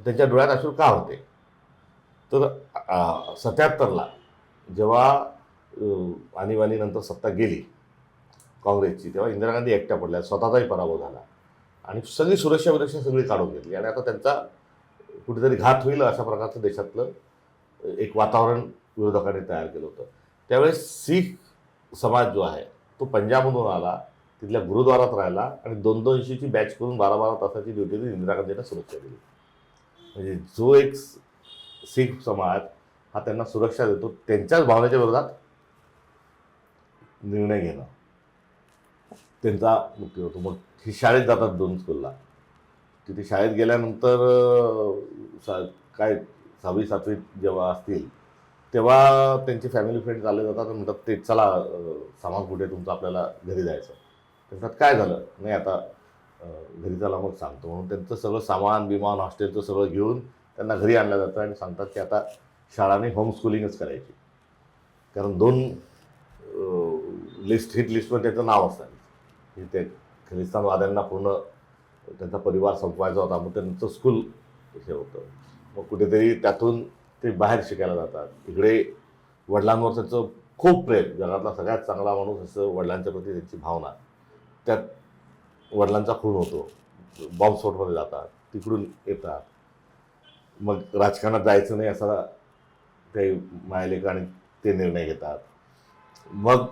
त्यांच्या डोळ्यात अश्रू का होते, तर 77ला जेव्हा आणीबाणीनंतर सत्ता गेली काँग्रेसची, तेव्हा इंदिरा गांधी एकट्या पडल्या, स्वतःचाही पराभव झाला आणि सगळी सुरक्षा सगळी काढून घेतली आणि आता त्यांचा कुठेतरी घात होईल अशा प्रकारचं देशातलं एक वातावरण विरोधकांनी तयार केलं होतं. त्यावेळेस शीख समाज जो आहे तो पंजाबमधून आला, तिथल्या गुरुद्वारात राहिला आणि 200ची बॅच करून 12 तासाची ड्युटी इंदिरा गांधींना सुरक्षा दिली. म्हणजे जो एक शीख समाज हा त्यांना सुरक्षा देतो, त्यांच्याच भावनेच्या विरोधात निर्णय घेणं त्यांचा मुख्य होतो. मग ही शाळेत जातात 2 स्कूलला, तिथे शाळेत गेल्यानंतर काय 6वी 7वीत जेव्हा असतील तेव्हा त्यांचे फॅमिली फ्रेंड्स आले जातात आणि म्हणतात ते चला सामान कुठे तुमचं, आपल्याला घरी जायचं. ते म्हणतात काय झालं, नाही आता घरी चला मग सांगतो. म्हणून त्यांचं सगळं सामान बिमान हॉस्टेलचं सगळं घेऊन त्यांना घरी आणलं जातं आणि सांगतात की आता शाळांनी होमस्कूलिंगच करायची, कारण 2 हिट लिस्टवर त्याचं नाव असतं की ते खलिस्तानवाद्यांना पूर्ण त्यांचा परिवार संपवायचा होता, मग त्यांचं स्कूल हे होतं. मग कुठेतरी त्यातून ते बाहेर शिकायला जातात. इकडे वडिलांवर त्यांचं खूप प्रेम, जगातला सगळ्यात चांगला माणूस असं वडिलांच्या प्रती त्यांची भावना, त्यात वडिलांचा खून होतो, बॉम्बस्फोटमध्ये जातात, तिकडून येतात. मग राजकारणात जायचं नाही असा ते मायलेक आणि ते निर्णय घेतात. मग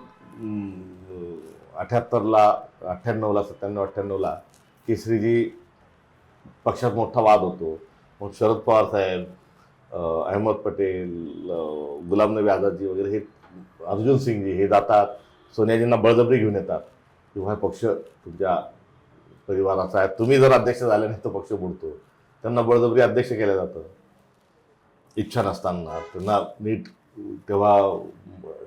98ला 97-98ला केसरीजी पक्षात मोठा वाद होतो. मग शरद पवार साहेब, अहमद पटेल, गुलाम नबी आझादजी वगैरे हे, अर्जुन सिंगजी हे जातात, सोनियाजींना बळजबरी घेऊन येतात की हा पक्ष तुमच्या परिवाराचा आहे, तुम्ही जर अध्यक्ष झाले नाही तर पक्ष बुडतो. त्यांना बळजबरी अध्यक्ष केलं जातं इच्छा नसताना. त्यांना नीट तेव्हा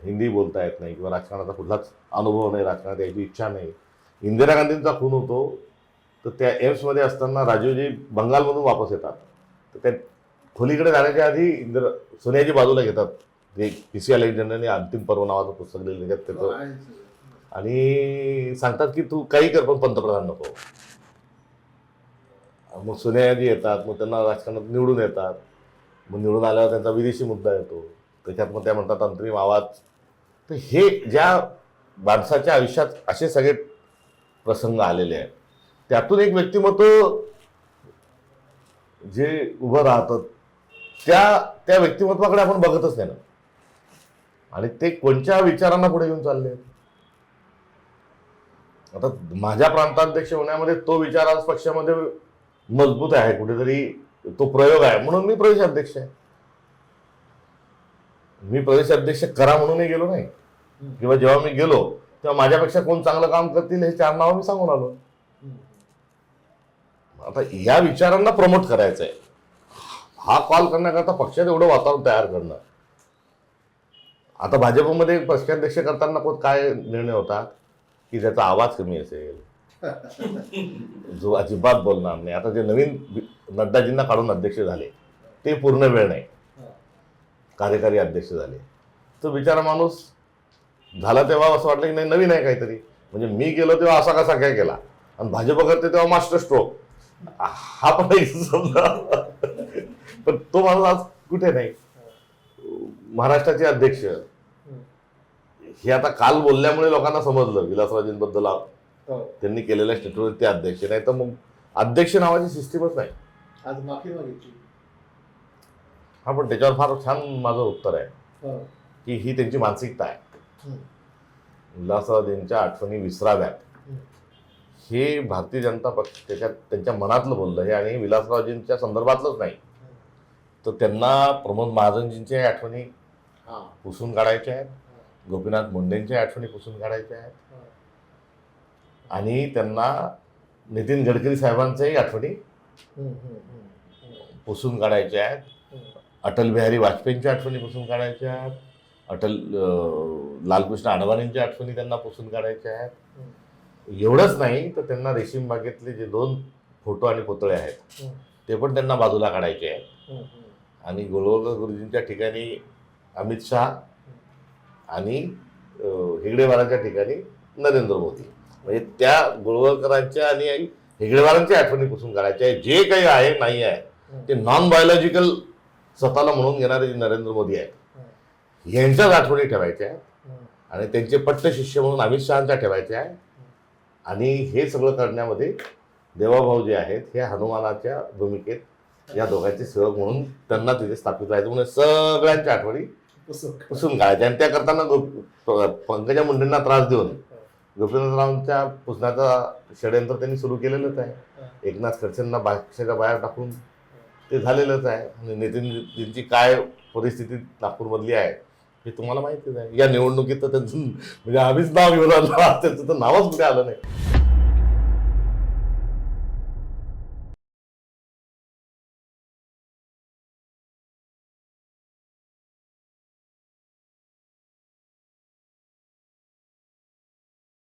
हिंदी बोलता येत नाही किंवा राजकारणाचा कुठलाच अनुभव नाही, राजकारणात यायची इच्छा नाही. इंदिरा गांधींचा खून होतो तर त्या एम्समध्ये असताना राजीवजी बंगालमधून वापस येतात, तर त्या खोलीकडे जाण्याच्या आधी सोनियाजी बाजूला घेतात. जे PC अलेक्झांडरने अंतिम पर्व नावाचं पुस्तक लिहिलं त्यात त्याचं, आणि सांगतात की तू काही कर पण पंतप्रधान नको. मग सोनियाजी येतात, मग त्यांना राजकारणात निवडून येतात. मग निवडून आल्यावर त्यांचा विदेशी मुद्दा येतो, त्याच्यात मग त्या म्हणतात अंतरिम आवाज. तर हे ज्या माणसाच्या आयुष्यात असे सगळे प्रसंग आलेले आहेत, त्यातून एक व्यक्तिमत्व जे उभं राहतं त्या व्यक्तिमत्वाकडे आपण बघतच नाही ना, आणि ते कोणत्या विचारांना पुढे घेऊन चालले. आता माझ्या प्रांताध्यक्ष होण्यामध्ये तो विचार आज पक्षामध्ये मजबूत आहे, कुठेतरी तो प्रयोग आहे, म्हणून मी प्रदेशाध्यक्ष आहे. मी प्रदेशाध्यक्ष करा म्हणूनही गेलो नाही, किंवा जेव्हा मी गेलो तेव्हा माझ्यापेक्षा कोण चांगलं काम करतील हे 4 नावं मी सांगून आलो. आता या विचारांना प्रमोट करायचं आहे. हा कॉल करण्याकरता पक्षात एवढं वातावरण तयार करणं. आता भाजपमध्ये पक्षाध्यक्ष करताना काय निर्णय होता की ज्याचा आवाज कमी असेल, जो अजिबात बोलणार नाही. आता जे नवीन नड्डाजींना काढून अध्यक्ष झाले ते पूर्ण वेळ नाही, कार्यकारी अध्यक्ष झाले. तो बिचारा माणूस झाला तेव्हा असं वाटलं की नाही नवीन आहे काहीतरी. म्हणजे मी गेलो तेव्हा असा कसा काय केला आणि भाजप करते तेव्हा मास्टर स्ट्रोक हा पण एक समजा. पण तो माणूस आज कुठे नाही. महाराष्ट्राचे अध्यक्ष हे आता काल बोलल्यामुळे लोकांना समजलं विलासरावांबद्दल त्यांनी केलेल्या स्टेटवर ते अध्यक्ष. नाही तर मग अध्यक्ष नावाची सिस्टीमच नाही. आज माफी मागितली. हा पण त्याच्यावर फार छान माझं उत्तर आहे की ही त्यांची मानसिकता आहे. विलासरावांच्या आठवणी विसराव्यात हे भारतीय जनता पक्ष त्यांच्या मनातलं बोललं हे. आणि विलासरावजींच्या संदर्भातलंच नाही तर त्यांना प्रमोद महाजनजींच्या आठवणी पुसून काढायच्या आहेत, गोपीनाथ मुंडेंच्या आठवणी पुसून काढायच्या आहेत आणि त्यांना नितीन गडकरी साहेबांच्याही आठवणी पुसून काढायच्या आहेत. अटल बिहारी वाजपेयींच्या आठवणी पुसून काढायच्या आहेत. लालकृष्ण अडवाणींच्या आठवणी त्यांना पुसून काढायच्या आहेत. एवढंच नाही तर त्यांना रेशीम बागेतले जे 2 फोटो आणि पुतळे आहेत ते पण त्यांना बाजूला काढायचे आहेत. आणि गोळवलकर गुरुजींच्या ठिकाणी अमित शहा आणि हेगडेवारांच्या ठिकाणी नरेंद्र मोदी. म्हणजे त्या गोळवलकरांच्या आणि हेगडेवारांच्या आठवणी पुसून काढायच्या आहे. जे काही आहे नाही आहे ते नॉन बायोलॉजिकल स्वतःला म्हणून घेणारे जे नरेंद्र मोदी आहेत यांच्याच आठवणी ठेवायच्या आहेत. आणि त्यांचे पट्ट शिष्य म्हणून अमित शहाच्या ठेवायचे आहे. आणि हे सगळं करण्यामध्ये देवाभाऊ जे आहेत हे हनुमानाच्या भूमिकेत या दोघांचे सेवक म्हणून त्यांना तिथे स्थापित राहायचं म्हणून सगळ्यांच्या आठवणी पुसून काढायच्या. आणि त्या करताना पंकजा मुंडेंना त्रास देऊन गोपीनाथरावांच्या पुसण्याचा षडयंत्र त्यांनी सुरू केलेलंच आहे. एकनाथ खडसेंना पक्षाच्या बाहेर टाकून ते झालेलंच आहे. आणि नितीनजींची काय परिस्थिती नागपूरमधली आहे हे तुम्हाला माहितीच आहे. या निवडणुकीत तर त्यांचं म्हणजे आम्हीच नाव घेऊन आलो, त्यांचं तर नावच कुठे आलं नाही.